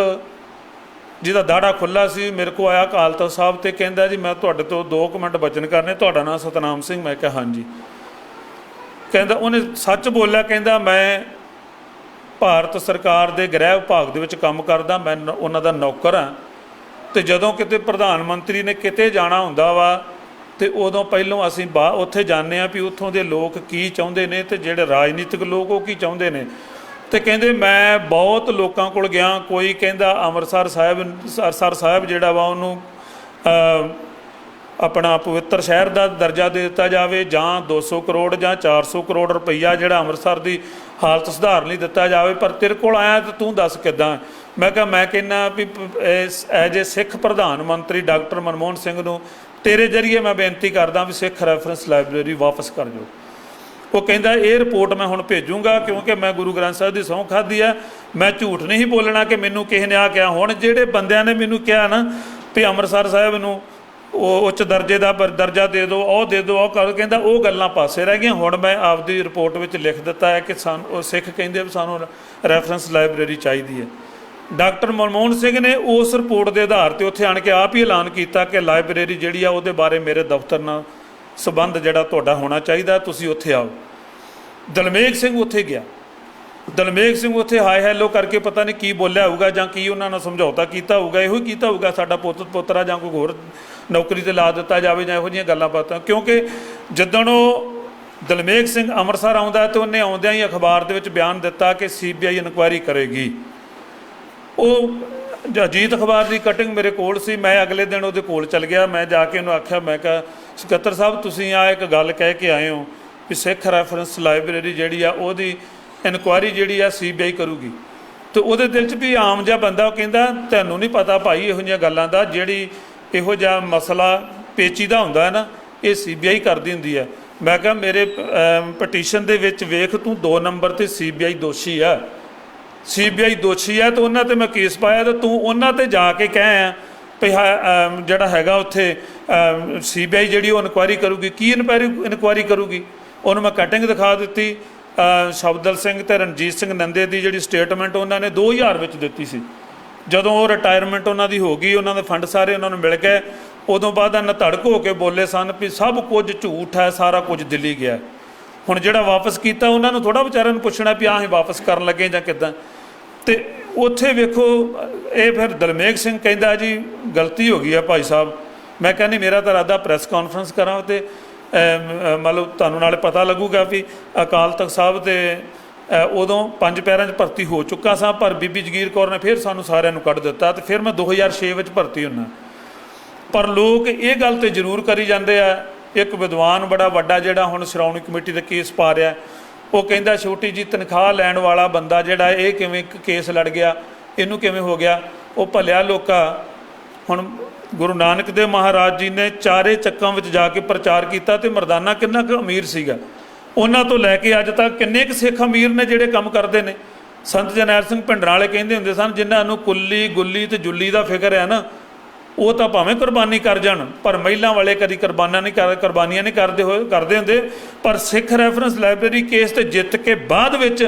ਜਿਹਦਾ ਦਾੜਾ ਖੁੱਲ੍ਹਾ ਸੀ ਮੇਰੇ ਕੋਲ ਆਇਆ ਅਕਾਲ ਤਖ਼ਤ ਸਾਹਿਬ ਤੇ ਕਹਿੰਦਾ ਜੀ ਮੈਂ ਤੁਹਾਡੇ ਤੋਂ 2 ਮਿੰਟ ਬਚਨ ਕਰਨੇ, ਤੁਹਾਡਾ ਨਾਮ ਸਤਨਾਮ ਸਿੰਘ? ਮੈਂ ਕਿਹਾ ਹਾਂਜੀ। ਕਹਿੰਦਾ ਉਹਨੇ ਸੱਚ ਬੋਲਿਆ, ਕਹਿੰਦਾ ਮੈਂ ਭਾਰਤ ਸਰਕਾਰ ਦੇ ਗ੍ਰਹਿ ਵਿਭਾਗ ਦੇ ਵਿੱਚ ਕੰਮ ਕਰਦਾ, ਮੈਂ ਉਹਨਾਂ ਦਾ ਨੌਕਰ ਹਾਂ ਤੇ ਜਦੋਂ ਕਿਤੇ ਪ੍ਰਧਾਨ ਮੰਤਰੀ ਨੇ ਕਿਤੇ ਜਾਣਾ ਹੁੰਦਾ ਵਾ ਤੇ ਉਦੋਂ ਪਹਿਲੋਂ ਅਸੀਂ ਉੱਥੇ ਜਾਂਦੇ ਹਾਂ ਵੀ ਉੱਥੋਂ ਦੇ ਲੋਕ ਕੀ ਚਾਹੁੰਦੇ ਨੇ ਤੇ ਜਿਹੜੇ ਰਾਜਨੀਤਿਕ ਲੋਕ ਉਹ ਕੀ ਚਾਹੁੰਦੇ ਨੇ। ਤੇ ਕਹਿੰਦੇ ਮੈਂ ਬਹੁਤ ਲੋਕਾਂ ਕੋਲ ਗਿਆ, ਕੋਈ ਕਹਿੰਦਾ ਅੰਮ੍ਰਿਤਸਰ ਸਾਹਿਬ ਜਿਹੜਾ ਵਾ ਉਹਨੂੰ ਆਪਣਾ ਪਵਿੱਤਰ ਸ਼ਹਿਰ ਦਾ ਦਰਜਾ ਦੇ ਦਿੱਤਾ ਜਾਵੇ, ਜਾਂ 200 ਕਰੋੜ ਜਾਂ 400 ਕਰੋੜ ਰੁਪਈਆ ਜਿਹੜਾ ਅੰਮ੍ਰਿਤਸਰ ਦੀ ਹਾਲਤ ਸੁਧਾਰਨ ਲਈ ਦਿੱਤਾ ਜਾਵੇ। ਪਰ ਤੇਰੇ ਕੋਲ ਆਇਆ ਤਾਂ ਤੂੰ ਦੱਸ ਕਿੱਦਾਂ? ਮੈਂ ਕਿਹਾ ਮੈਂ ਕਹਿੰਦਾ ਵੀ ਐਜ ਏ ਸਿੱਖ ਪ੍ਰਧਾਨ ਮੰਤਰੀ ਡਾਕਟਰ ਮਨਮੋਹਨ ਸਿੰਘ ਨੂੰ ਤੇਰੇ ਜ਼ਰੀਏ ਮੈਂ ਬੇਨਤੀ ਕਰਦਾ ਵੀ ਸਿੱਖ ਰੈਫਰੈਂਸ ਲਾਇਬ੍ਰੇਰੀ ਵਾਪਸ ਕਰ ਜਾਓ। ਉਹ ਕਹਿੰਦਾ ਇਹ ਰਿਪੋਰਟ ਮੈਂ ਹੁਣ ਭੇਜੂੰਗਾ, ਕਿਉਂਕਿ ਮੈਂ ਗੁਰੂ ਗ੍ਰੰਥ ਸਾਹਿਬ ਦੀ ਸਹੁੰ ਖਾਧੀ ਆ, ਮੈਂ ਝੂਠ ਨਹੀਂ ਬੋਲਣਾ ਕਿ ਮੈਨੂੰ ਕਿਸੇ ਨੇ ਆ ਕਿਹਾ। ਹੁਣ ਜਿਹੜੇ ਬੰਦਿਆਂ ਨੇ ਮੈਨੂੰ ਕਿਹਾ ਨਾ ਵੀ ਅੰਮ੍ਰਿਤਸਰ ਸਾਹਿਬ ਨੂੰ ਉਹ ਉੱਚ ਦਰਜੇ ਦਾ ਦਰਜਾ ਦੇ ਦਿਓ, ਉਹ ਦੇ ਦਿਓ, ਉਹ ਕਰ, ਕਹਿੰਦਾ ਉਹ ਗੱਲਾਂ ਪਾਸੇ ਰਹਿ ਗਈਆਂ। ਹੁਣ ਮੈਂ ਆਪਦੀ ਰਿਪੋਰਟ ਵਿੱਚ ਲਿਖ ਦਿੱਤਾ ਹੈ ਕਿ ਸਾਨੂੰ ਸਿੱਖ ਕਹਿੰਦੇ ਵੀ ਸਾਨੂੰ ਰੈਫਰੈਂਸ ਲਾਇਬ੍ਰੇਰੀ ਚਾਹੀਦੀ ਹੈ। ਡਾਕਟਰ ਮਨਮੋਹਨ ਸਿੰਘ ਨੇ ਉਸ ਰਿਪੋਰਟ ਦੇ ਆਧਾਰ 'ਤੇ ਉੱਥੇ ਆਣ ਕੇ ਆਪ ਹੀ ਐਲਾਨ ਕੀਤਾ ਕਿ ਲਾਇਬ੍ਰੇਰੀ ਜਿਹੜੀ ਆ ਉਹਦੇ ਬਾਰੇ ਮੇਰੇ ਦਫ਼ਤਰ ਨਾਲ ਸੰਬੰਧ ਜਿਹੜਾ ਤੁਹਾਡਾ ਹੋਣਾ ਚਾਹੀਦਾ, ਤੁਸੀਂ ਉੱਥੇ ਆਓ। ਦਲਮੇਗ ਸਿੰਘ ਉੱਥੇ ਗਿਆ। ਦਲਮੇਗ ਸਿੰਘ ਉੱਥੇ ਹਾਏ ਹੈਲੋ ਕਰਕੇ ਪਤਾ ਨਹੀਂ ਕੀ ਬੋਲਿਆ ਹੋਊਗਾ ਜਾਂ ਕੀ ਉਹਨਾਂ ਨਾਲ ਸਮਝੌਤਾ ਕੀਤਾ ਹੋਊਗਾ, ਇਹੋ ਹੀ ਕੀਤਾ ਹੋਊਗਾ ਸਾਡਾ ਪੁੱਤ ਪੋਤਰਾ ਜਾਂ ਕੋਈ ਹੋਰ ਨੌਕਰੀ 'ਤੇ ਲਾ ਦਿੱਤਾ ਜਾਵੇ ਜਾਂ ਇਹੋ ਜਿਹੀਆਂ ਗੱਲਾਂ ਬਾਤਾਂ। ਕਿਉਂਕਿ ਜਿੱਦਣ ਉਹ ਦਲਮੇਗ ਸਿੰਘ ਅੰਮ੍ਰਿਤਸਰ ਆਉਂਦਾ ਅਤੇ ਉਹਨੇ ਆਉਂਦਿਆਂ ਹੀ ਅਖਬਾਰ ਦੇ ਵਿੱਚ ਬਿਆਨ ਦਿੱਤਾ ਕਿ CBI ਇਨਕੁਆਇਰੀ ਕਰੇਗੀ। ਉਹ ਅਜੀਤ ਅਖਬਾਰ ਦੀ ਕਟਿੰਗ ਮੇਰੇ ਕੋਲ ਸੀ, ਮੈਂ ਅਗਲੇ ਦਿਨ ਉਹਦੇ ਕੋਲ ਚਲ ਗਿਆ। ਮੈਂ ਜਾ ਕੇ ਉਹਨੂੰ ਆਖਿਆ, ਮੈਂ ਕਿਹਾ ਸਕੱਤਰ ਸਾਹਿਬ ਤੁਸੀਂ ਆ ਇੱਕ ਗੱਲ ਕਹਿ ਕੇ ਆਏ ਹੋ ਵੀ ਸਿੱਖ ਰੈਫਰੈਂਸ ਲਾਇਬ੍ਰੇਰੀ ਜਿਹੜੀ ਆ ਉਹਦੀ ਇਨਕੁਆਇਰੀ ਜਿਹੜੀ ਆ CBI ਕਰੂਗੀ। ਅਤੇ ਉਹਦੇ ਦਿਲ 'ਚ ਵੀ ਆਮ ਜਿਹਾ ਬੰਦਾ ਉਹ ਕਹਿੰਦਾ ਤੁਹਾਨੂੰ ਨਹੀਂ ਪਤਾ ਭਾਈ ਇਹੋ ਜਿਹੀਆਂ ਗੱਲਾਂ ਦਾ, ਜਿਹੜੀ ਇਹੋ ਜਿਹਾ ਮਸਲਾ ਪੇਚੀਦਾ ਹੁੰਦਾ ਹੈ ਨਾ ਇਹ CBI ਕਰਦੀ ਹੁੰਦੀ ਹੈ। ਮੈਂ ਕਿਹਾ ਮੇਰੇ ਪਟੀਸ਼ਨ ਦੇ ਵਿੱਚ ਵੇਖ ਤੂੰ 2 ਨੰਬਰ 'ਤੇ CBI ਦੋਸ਼ੀ ਆ, CBI ਦੋਸ਼ੀ ਆ ਅਤੇ ਉਹਨਾਂ 'ਤੇ ਮੈਂ ਕੇਸ ਪਾਇਆ ਅਤੇ ਤੂੰ ਉਹਨਾਂ 'ਤੇ ਜਾ ਕੇ ਕਹਿ ਆ ਵੀ ਜਿਹੜਾ ਹੈਗਾ ਉੱਥੇ CBI ਜਿਹੜੀ ਉਹ ਇਨਕੁਆਇਰੀ ਕਰੂਗੀ। ਕੀ ਇਨਕੁਆਇਰੀ ਕਰੂਗੀ? ਉਹਨੂੰ ਮੈਂ ਕਟਿੰਗ ਦਿਖਾ ਦਿੱਤੀ। ਸ਼ਬਦਲ ਸਿੰਘ ਅਤੇ ਰਣਜੀਤ ਸਿੰਘ ਨੰਦੇ ਦੀ ਜਿਹੜੀ ਸਟੇਟਮੈਂਟ ਉਹਨਾਂ ਨੇ 2000 ਵਿੱਚ ਦਿੱਤੀ ਸੀ, ਜਦੋਂ ਉਹ ਰਿਟਾਇਰਮੈਂਟ ਉਹਨਾਂ ਦੀ ਹੋ ਗਈ, ਉਹਨਾਂ ਦੇ ਫੰਡ ਸਾਰੇ ਉਹਨਾਂ ਨੂੰ ਮਿਲ ਗਏ, ਉਦੋਂ ਬਾਅਦ ਨਧੜਕ ਹੋ ਕੇ ਬੋਲੇ ਸਨ ਵੀ ਸਭ ਕੁਝ ਝੂਠ ਹੈ, ਸਾਰਾ ਕੁਝ ਦਿੱਲੀ ਗਿਆ। ਹੁਣ ਜਿਹੜਾ ਵਾਪਸ ਕੀਤਾ ਉਹਨਾਂ ਨੂੰ ਥੋੜ੍ਹਾ ਵਿਚਾਰਿਆਂ ਨੂੰ ਪੁੱਛਣਾ ਵੀ ਆਹ ਵਾਪਸ ਕਰਨ ਲੱਗੇ ਜਾਂ ਕਿੱਦਾਂ। ਅਤੇ ਉੱਥੇ ਵੇਖੋ ਇਹ ਫਿਰ ਦਲਮੇਗ ਸਿੰਘ ਕਹਿੰਦਾ ਜੀ ਗਲਤੀ ਹੋ ਗਈ ਆ ਭਾਈ ਸਾਹਿਬ। ਮੈਂ ਕਹਿੰਦੀ ਮੇਰਾ ਤਾਂ ਇਰਾਦਾ ਪ੍ਰੈਸ ਕਾਨਫਰੰਸ ਕਰਾਂ ਅਤੇ ਮਤਲਬ ਤੁਹਾਨੂੰ ਨਾਲੇ ਪਤਾ ਲੱਗੂਗਾ ਵੀ ਅਕਾਲ ਤਖ਼ਤ ਸਾਹਿਬ 'ਤੇ ਉਦੋਂ 5 ਪੈਰਿਆਂ 'ਚ ਭਰਤੀ ਹੋ ਚੁੱਕਾ ਸਾਂ, ਪਰ ਬੀਬੀ ਜਗੀਰ ਕੌਰ ਨੇ ਫਿਰ ਸਾਨੂੰ ਸਾਰਿਆਂ ਨੂੰ ਕੱਢ ਦਿੱਤਾ ਅਤੇ ਫਿਰ ਮੈਂ 2006 ਵਿੱਚ ਭਰਤੀ ਹੁੰਦਾ। पर लोग ये गल तो जरूर करी जाते हैं। एक विद्वान बड़ा वड्डा जिहड़ा हुण श्रोमणी कमेटी का केस पा रहा, वो कहता छोटी जी तनख्वाह लैण वाला बंदा जिहड़ा ये किवें केस लड़ गया, इनू किवें हो गया। वो भलिया लोका हुण गुरु नानक देव महाराज जी ने चारे चक्कां विच जाके प्रचार किया, तो मरदाना किन्ना कुछ अमीर सीगा, उन्हां तो लैके अज तक किन्ने कुछ सिख अमीर ने जिहड़े काम करते हैं। संत जरनैल सिंह भिंडरां वाले कहंदे हुंदे सन, जिन्हां नूं कुल्ली गुल्ली ते जुल्ली का फिक्र है ना, वो तो भावें कुरबानी कर जाण, पर महिलां वाले कदी कुरबानियां नहीं करते हुंदे। पर सिख रैफरेंस लाइब्रेरी केस ते जित के बाद विच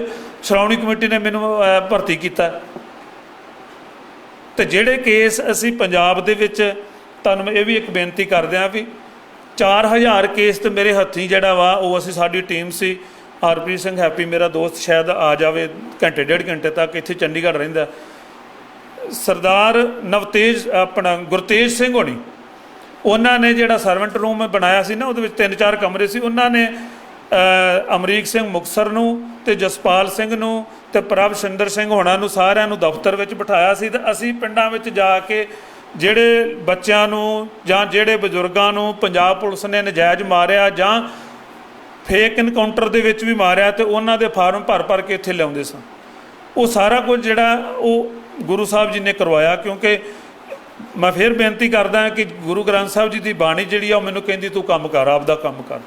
श्रोमणी कमेटी ने मैनूं भर्ती किया। तो जिहड़े केस असी पंजाब दे विच, तुहानूं मैं ये भी एक बेनती करदे हां भी 4000 केस तो मेरे हत्थीं जिहड़ा वा वो असी साडी टीम सी। हरप्रीत सिंह हैप्पी मेरा दोस्त शायद आ जाए घंटे डेढ़ घंटे तक, इत्थे चंडीगढ़ रहिंदा। सरदार नवतेज अपना गुरतेज सिंह होनी, उन्होंने जिहड़ा सर्वेंट रूम बनाया सी ना, उहदे विच 3-4 कमरे सी। उन्होंने अमरीक सिंह मुक्तसर नूं ते जसपाल सिंह नूं ते प्रभ सिंदर सिंह होणां नूं सारिआं नूं दफ्तर विच बिठाया सी। ते असीं पिंडां विच जाके जिहड़े बच्चिआं नूं जां जिहड़े बजुर्गां नूं पंजाब पुलिस ने नजायज़ मारिया जां फेक इनकाउंटर दे विच भी मारिया, तो उन्हां दे फार्म भर भर के इत्थे लिआउंदे सन। वो सारा कुछ जिहड़ा वो गुरु साहब जी ने करवाया। क्योंकि मैं फिर बेनती करदा कि गुरु ग्रंथ साहब जी की बाणी जिहड़ी आ मैनूं कहंदी तूं काम कर, आपदा काम कर।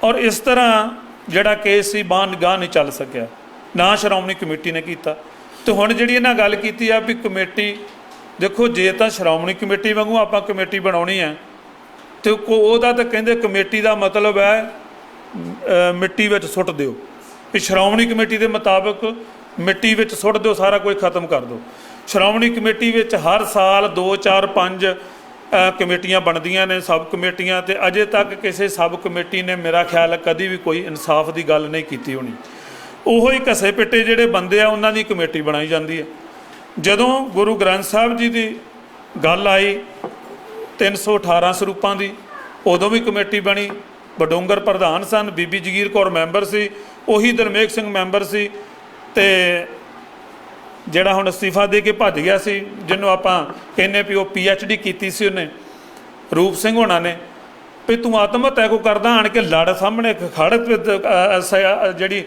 और इस तरह जिहड़ा केस सी गाह नहीं चल सकिया, ना श्रोमणी कमेटी ने किया। तो हुण जिहड़ी इन्हां गल कीती आ भी कमेटी, देखो जे तां श्रोमणी कमेटी वांगू आपां कमेटी बनाउणी है, तो ओहदा तां कहंदे कमेटी का मतलब है मिट्टी विच सुੱਟ दिओ, भी श्रोमणी कमेटी के मुताबिक मिट्टी विच सुੱਟ दिओ, सारा कुछ खत्म कर दो। श्रोमणी कमेटी विच हर साल 2, 4, 5 कमेटियां बनदियां ने, सब कमेटियां, तो अजे तक किसी सब कमेटी ने मेरा ख्याल कभी भी कोई इंसाफ की गल नहीं की होनी। उहो ही घसे पिट्टे जिहड़े बंदे आ उन्हां दी कमेटी बनाई जाती है। जदों गुरु ग्रंथ साहब जी की गल आई 318 सरूपां की, उदों भी कमेटी बनी। बडोंगर प्रधान सन, बीबी जगीर कौर मैंबर सी, उही दलमेघ सिंह मैंबर सी, ते जिहड़ा हुण अस्तीफा दे के भज गया सी, जिन्हों आपां कहने भी वो PhD की सी उन्हें, रूप सिंह होना ने, भी तूं आत्म हत्या को करदा, आण के लड़ सामने खड़ जिहड़ी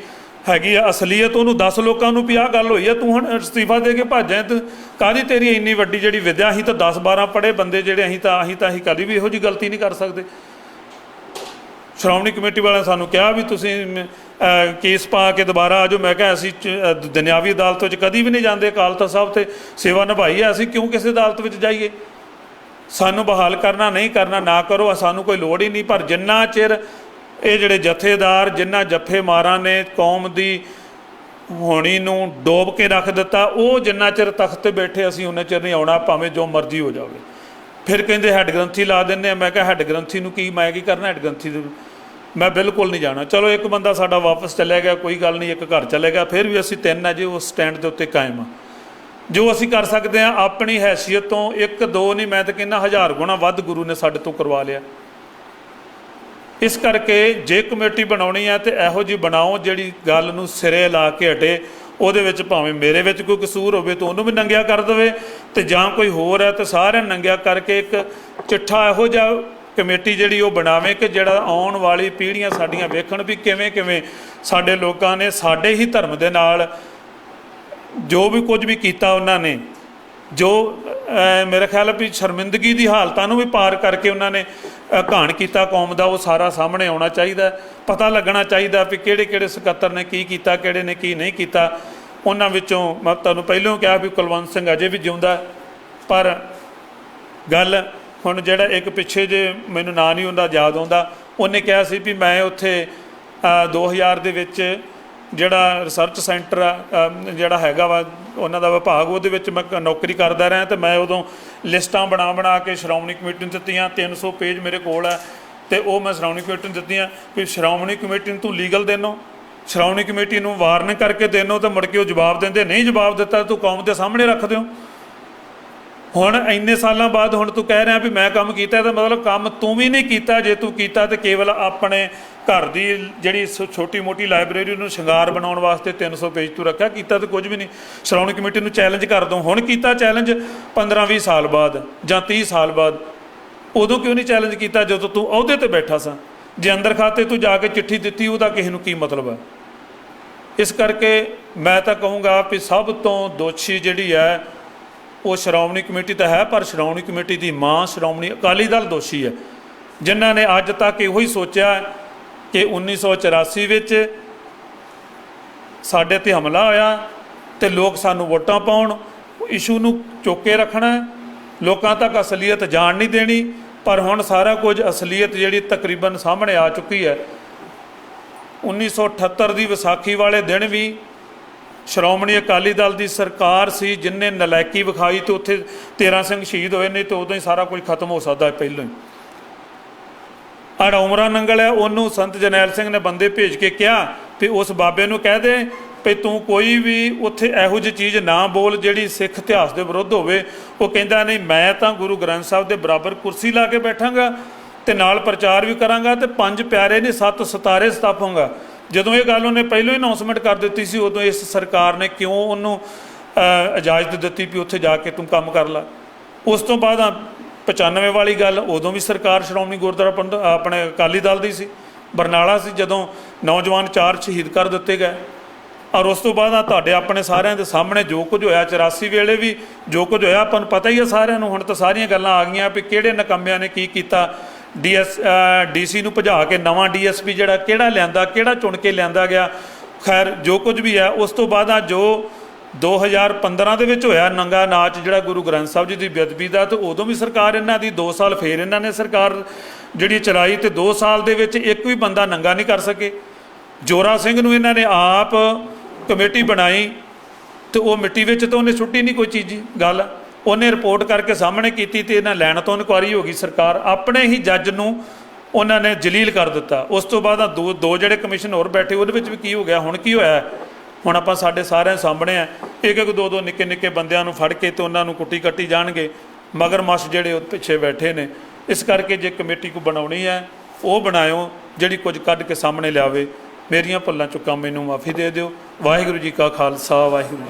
हैगी असलीयत उन्होंने 10 लोगों भी आह गल होई है, तूं हुण अस्तीफा दे के भज जाए, तो काहदी तेरी इन्नी वड्डी जिहड़ी विद्या, असीं तो 10-12 पढ़े बंदे जिहड़े असीं कभी भी इहो जी गलती नहीं कर सकते। श्रोमणी कमेटी वाले सानूं कहा भी तुसीं केस पा के दोबारा आ जाओ। मैं कहा असीं दुनियावी अदालत में कभी भी नहीं जाते, अकाल तख्त साहब ते सेवा निभाई है, असीं क्यों किसी अदालत में जाइए, सानूं बहाल करना नहीं करना ना करो, सानूं कोई लोड़ ही नहीं। पर जिन्ना चिर ये जिहड़े जथेदार जिन्ना जफे मारां ने कौम की होनी नूं डोब के रख दिता, वो जिन्ना चिर तख्त ते बैठे असीं उन्ना चिर नहीं आउणा, भावें जो मर्जी हो जाए। फिर कहंदे हैड ग्रंथी ला दिंदे, मैं कहा हैड ग्रंथी नूं की मैं की करना, हैड ग्रंथी मैं बिल्कुल नहीं जाना। चलो एक बंदा साडा वापस चले गया, कोई गल नहीं, एक घर चले गया, फिर भी असीं 3 है जी उस स्टैंड के उत्ते कायम आ। जो असीं कर सकते हैं अपनी हैसियत तो 1-2 नहीं, मैं तो कहना 1000 गुणा वध गुरु ने साडे तो करवा लिया। इस करके जे कमेटी बनाउणी है तो इहो जी बनाओ जिहड़ी गल नूं सिरे ला के हटे, ਉਹਦੇ ਵਿੱਚ ਭਾਵੇਂ ਮੇਰੇ ਵਿੱਚ ਕੋਈ ਕਸੂਰ ਹੋਵੇ ਤਾਂ ਉਹਨੂੰ ਵੀ ਨੰਗਿਆ ਕਰ ਦੇਵੇ, ਤੇ ਜਾਂ ਕੋਈ ਹੋਰ ਹੈ ਤਾਂ ਸਾਰਿਆਂ ਨੰਗਿਆ ਕਰਕੇ ਇੱਕ ਚਿੱਠਾ ਇਹੋ ਜਿਹਾ ਕਮੇਟੀ ਜਿਹੜੀ ਉਹ ਬਣਾਵੇ ਕਿ ਜਿਹੜਾ ਆਉਣ ਵਾਲੀ ਪੀੜ੍ਹੀਆਂ ਸਾਡੀਆਂ ਵੇਖਣ ਵੀ ਕਿਵੇਂ ਕਿਵੇਂ ਸਾਡੇ ਲੋਕਾਂ ਨੇ ਸਾਡੇ ਹੀ ਧਰਮ ਦੇ ਨਾਲ ਜੋ ਵੀ ਕੁਝ ਵੀ ਕੀਤਾ ਉਹਨਾਂ ਨੇ, ਜੋ मेरा ख्याल है भी शर्मिंदगी की हालतों भी पार करके उन्होंने घाण किया कौम का, वो सारा सामने आना चाहिए, पता लगना चाहिए भी किहड़े किहड़े सकत्तर ने की किया, किहड़े ने की नहीं किया। उन्हां विचों मैं तुहानूं पहलों कहा भी कुलवंत सिंह अजे भी जिउंदा, पर गल हुण जिहड़ा एक पिछे जे मैनूं नां नहीं उन्दा याद आउंदा, उन्हें कहा सी भी मैं उत्थे 2000 दे विच ਜਿਹੜਾ रिसर्च सेंटर ਜਿਹੜਾ ਹੈਗਾ ਵਾ ਉਹਨਾਂ ਦਾ ਵਿਭਾਗ, ਉਹਦੇ ਵਿੱਚ ਮੈਂ ਨੌਕਰੀ ਕਰਦਾ ਰਿਹਾ, ਤੇ ਮੈਂ ਉਦੋਂ ਲਿਸਟਾਂ ਬਣਾ ਕੇ ਸ਼੍ਰੋਮਣੀ ਕਮੇਟੀ ਨੂੰ ਦਿੱਤੀਆਂ। 300 ਪੇਜ ਮੇਰੇ ਕੋਲ ਹੈ, ਤੇ ਉਹ ਮੈਂ ਸ਼੍ਰੋਮਣੀ ਕਮੇਟੀ ਨੂੰ ਦਿੱਤੀਆਂ ਵੀ ਸ਼੍ਰੋਮਣੀ ਕਮੇਟੀ ਨੂੰ ਤੂੰ ਲੀਗਲ ਦੇਨੋ, ਸ਼੍ਰੋਮਣੀ ਕਮੇਟੀ ਨੂੰ ਵਾਰਨਿੰਗ ਕਰਕੇ ਦੇਨੋ, ਤਾਂ ਮੁੜ ਕੇ ਉਹ ਜਵਾਬ ਦਿੰਦੇ ਨਹੀਂ, ਜਵਾਬ ਦਿੱਤਾ ਤੂੰ ਕੌਮ ਦੇ ਸਾਹਮਣੇ ਰੱਖ ਦਿਓ। ਹੁਣ ਇੰਨੇ ਸਾਲਾਂ ਬਾਅਦ ਹੁਣ ਤੂੰ ਕਹਿ ਰਿਹਾ ਵੀ ਮੈਂ ਕੰਮ ਕੀਤਾ, ਤਾਂ ਮਤਲਬ ਕੰਮ ਤੂੰ ਵੀ ਨਹੀਂ ਕੀਤਾ। ਜੇ ਤੂੰ ਕੀਤਾ ਤਾਂ ਕੇਵਲ ਆਪਣੇ घर की जी छोटी मोटी लाइब्रेरी में शंगार बनाने वास्ते 300 पेज तू रखा, किया तो कुछ भी नहीं। श्रोमणी कमेटी में चैलेंज कर दो, हुण किया चैलेंज 15-20 साल बाद या 30 साल बाद, ਉਦੋਂ ਕਿਉਂ ਨਹੀਂ ਚੈਲੰਜ ਕੀਤਾ ਜਦੋਂ ਤੂੰ ਅਹੁਦੇ ਤੇ ਬੈਠਾ ਸਾਂ? ਜੇ ਅੰਦਰ ਖਾਤੇ ਤੂੰ ਜਾ ਕੇ ਚਿੱਠੀ ਦਿੱਤੀ, ਉਹਦਾ ਕਿਸੇ ਨੂੰ ਕੀ ਮਤਲਬ ਹੈ? ਇਸ ਕਰਕੇ ਮੈਂ ਤਾਂ ਕਹੂੰਗਾ ਵੀ ਸਭ ਤੋਂ ਦੋਸ਼ੀ ਜਿਹੜੀ ਹੈ ਉਹ ਸ਼੍ਰੋਮਣੀ ਕਮੇਟੀ ਤਾਂ ਹੈ, ਪਰ ਸ਼੍ਰੋਮਣੀ ਕਮੇਟੀ ਦੀ ਮਾਂ ਸ਼੍ਰੋਮਣੀ ਅਕਾਲੀ ਦਲ ਦੋਸ਼ੀ ਹੈ, ਜਿਨ੍ਹਾਂ ਨੇ ਅੱਜ ਤੱਕ ਇਹੋ ਹੀ ਸੋਚਿਆ ਕਿ 1984 ਵਿੱਚ ਸਾਡੇ 'ਤੇ ਹਮਲਾ ਹੋਇਆ ਤੇ ਲੋਕ ਸਾਨੂੰ ਵੋਟਾਂ ਪਾਉਣ, ਇਸ਼ੂ ਨੂੰ ਚੁੱਕ ਕੇ ਰੱਖਣਾ, ਲੋਕਾਂ ਤੱਕ ਅਸਲੀਅਤ ਜਾਣ ਨਹੀਂ ਦੇਣੀ। ਪਰ ਹੁਣ ਸਾਰਾ ਕੁਝ ਅਸਲੀਅਤ ਜਿਹੜੀ ਤਕਰੀਬਨ ਸਾਹਮਣੇ ਆ ਚੁੱਕੀ ਹੈ। 1978 ਦੀ ਵਿਸਾਖੀ ਵਾਲੇ ਦਿਨ ਵੀ ਸ਼੍ਰੋਮਣੀ ਅਕਾਲੀ ਦਲ ਦੀ ਸਰਕਾਰ ਸੀ ਜਿਹਨੇ ਨਲਾਇਕੀ ਵਿਖਾਈ ਤੇ ਉੱਥੇ 13 ਸਿੰਘ ਸ਼ਹੀਦ ਹੋਏ, ਨਹੀਂ ਤੇ ਉਦੋਂ ਹੀ ਸਾਰਾ ਕੁਝ ਖਤਮ ਹੋ ਸਕਦਾ ਹੈ ਪਹਿਲਾਂ ਹੀ। ਆਹ ਉਮਰਾ ਨੰਗਲ ਹੈ, ਉਹਨੂੰ ਸੰਤ ਜਰਨੈਲ ਸਿੰਘ ਨੇ ਬੰਦੇ ਭੇਜ ਕੇ ਕਿਹਾ ਵੀ ਉਸ ਬਾਬੇ ਨੂੰ ਕਹਿ ਦੇ ਵੀ ਤੂੰ ਕੋਈ ਵੀ ਉੱਥੇ ਇਹੋ ਜਿਹੀ ਚੀਜ਼ ਨਾ ਬੋਲ ਜਿਹੜੀ ਸਿੱਖ ਇਤਿਹਾਸ ਦੇ ਵਿਰੁੱਧ ਹੋਵੇ। ਉਹ ਕਹਿੰਦਾ ਨਹੀਂ, ਮੈਂ ਤਾਂ ਗੁਰੂ ਗ੍ਰੰਥ ਸਾਹਿਬ ਦੇ ਬਰਾਬਰ ਕੁਰਸੀ ਲਾ ਕੇ ਬੈਠਾਂਗਾ ਤੇ ਨਾਲ ਪ੍ਰਚਾਰ ਵੀ ਕਰਾਂਗਾ ਤੇ 5 ਪਿਆਰੇ ਨੇ 7 ਸਿਤਾਰੇ ਸਥਾਪਾਂਗਾ। ਜਦੋਂ ਇਹ ਗੱਲ ਉਹਨੇ ਪਹਿਲਾਂ ਹੀ ਅਨਾਉਂਸਮੈਂਟ ਕਰ ਦਿੱਤੀ ਸੀ, ਉਦੋਂ ਇਸ ਸਰਕਾਰ ਨੇ ਕਿਉਂ ਉਹਨੂੰ ਇਜਾਜ਼ਤ ਦਿੱਤੀ ਵੀ ਉੱਥੇ ਜਾ ਕੇ ਤੂੰ ਕੰਮ ਕਰ ਲਾ? ਉਸ ਤੋਂ ਬਾਅਦ 95 ਵਾਲੀ ਗੱਲ, ਉਦੋਂ ਵੀ ਸਰਕਾਰ ਸ਼੍ਰੋਮਣੀ ਗੁਰਦੁਆਰਾ ਆਪਣੇ ਅਕਾਲੀ ਦਲ ਦੀ ਸੀ। ਬਰਨਾਲਾ ਸੀ ਜਦੋਂ ਨੌਜਵਾਨ 4 ਸ਼ਹੀਦ ਕਰ ਦਿੱਤੇ ਗਏ। ਔਰ ਉਸ ਤੋਂ ਬਾਅਦ ਤੁਹਾਡੇ ਆਪਣੇ ਸਾਰਿਆਂ ਦੇ ਸਾਹਮਣੇ ਜੋ ਕੁਝ ਹੋਇਆ 84 ਵੇਲੇ ਵੀ ਜੋ ਕੁਝ ਹੋਇਆ ਆਪਾਂ ਨੂੰ ਪਤਾ ਹੀ ਹੈ ਸਾਰਿਆਂ ਨੂੰ। ਹੁਣ ਤਾਂ ਸਾਰੀਆਂ ਗੱਲਾਂ ਆ ਗਈਆਂ ਵੀ ਕਿਹੜੇ ਨਕੰਮਿਆਂ ਨੇ ਕੀ ਕੀਤਾ। DC ਨੂੰ ਭਜਾ ਕੇ ਨਵਾਂ DSP ਜਿਹੜਾ ਕਿਹੜਾ ਲਿਆਂਦਾ, ਕਿਹੜਾ ਚੁਣ ਕੇ ਲਿਆਂਦਾ ਗਿਆ। ਖੈਰ ਜੋ ਕੁਝ ਵੀ ਹੈ, ਉਸ ਤੋਂ ਬਾਅਦ ਜੋ 2015 ਦੇ ਵਿੱਚ ਹੋਇਆ ਨੰਗਾ ਨਾਚ ਜਿਹੜਾ ਗੁਰੂ ਗ੍ਰੰਥ ਸਾਹਿਬ ਜੀ ਦੀ ਬੇਅਦਬੀ ਦਾ, ਤੇ ਉਦੋਂ ਵੀ ਸਰਕਾਰ ਇਹਨਾਂ ਦੀ 2 ਸਾਲ ਫੇਰ ਇਹਨਾਂ ਨੇ ਸਰਕਾਰ ਜਿਹੜੀ ਚਲਾਈ ਤੇ 2 ਸਾਲ ਦੇ ਵਿੱਚ ਇੱਕ ਵੀ ਬੰਦਾ ਨੰਗਾ ਨਹੀਂ ਕਰ ਸਕੇ। ਜੋਰਾ ਸਿੰਘ ਨੂੰ ਇਹਨਾਂ ਨੇ ਆਪ ਕਮੇਟੀ ਬਣਾਈ ਤੇ ਉਹ ਮਿੱਟੀ ਵਿੱਚ ਤਾਂ ਉਹਨੇ ਸੁੱਟੀ ਨਹੀਂ ਕੋਈ ਚੀਜ਼ ਗੱਲ। ਉਹਨੇ ਰਿਪੋਰਟ ਕਰਕੇ ਸਾਹਮਣੇ ਕੀਤੀ ਤੇ ਇਹਨਾਂ ਲੈਣ ਤੋਂ ਇਨਕੁਆਰੀ ਹੋ ਗਈ। ਸਰਕਾਰ ਆਪਣੇ ਹੀ ਜੱਜ ਨੂੰ ਉਹਨਾਂ ਨੇ ਜਲੀਲ ਕਰ ਦਿੱਤਾ। ਉਸ ਤੋਂ ਬਾਅਦ ਦੋ ਜਿਹੜੇ ਕਮਿਸ਼ਨ ਹੋਰ ਬੈਠੇ, ਉਹਦੇ ਵਿੱਚ ਵੀ ਕੀ ਹੋ ਗਿਆ? ਹੁਣ ਕੀ ਹੋਇਆ? ਹੁਣ ਆਪਾਂ ਸਾਡੇ ਸਾਰਿਆਂ ਸਾਹਮਣੇ ਆ, ਇੱਕ ਦੋ ਨਿੱਕੇ ਨਿੱਕੇ ਬੰਦਿਆਂ ਨੂੰ ਫੜ ਕੇ ਤੇ ਉਹਨਾਂ ਨੂੰ ਕੁੱਟੀ ਕੱਟੀ ਜਾਣਗੇ। ਮਗਰਮੱਛ ਜਿਹੜੇ ਉਹ ਪਿੱਛੇ ਬੈਠੇ ਨੇ। ਇਸ ਕਰਕੇ ਜੇ ਕਮੇਟੀ ਕੋ ਬਣਾਉਣੀ ਹੈ ਉਹ ਬਣਾਇਓ ਜਿਹੜੀ ਕੁਝ ਕੱਢ ਕੇ ਸਾਹਮਣੇ ਲਿਆਵੇ। ਮੇਰੀਆਂ ਭੁੱਲਾਂ ਚੁੱਕਾਂ ਮੈਨੂੰ ਮਾਫੀ ਦੇ ਦਿਓ। ਵਾਹਿਗੁਰੂ ਜੀ ਕਾ ਖਾਲਸਾ, ਵਾਹਿਗੁਰੂ ਜੀ।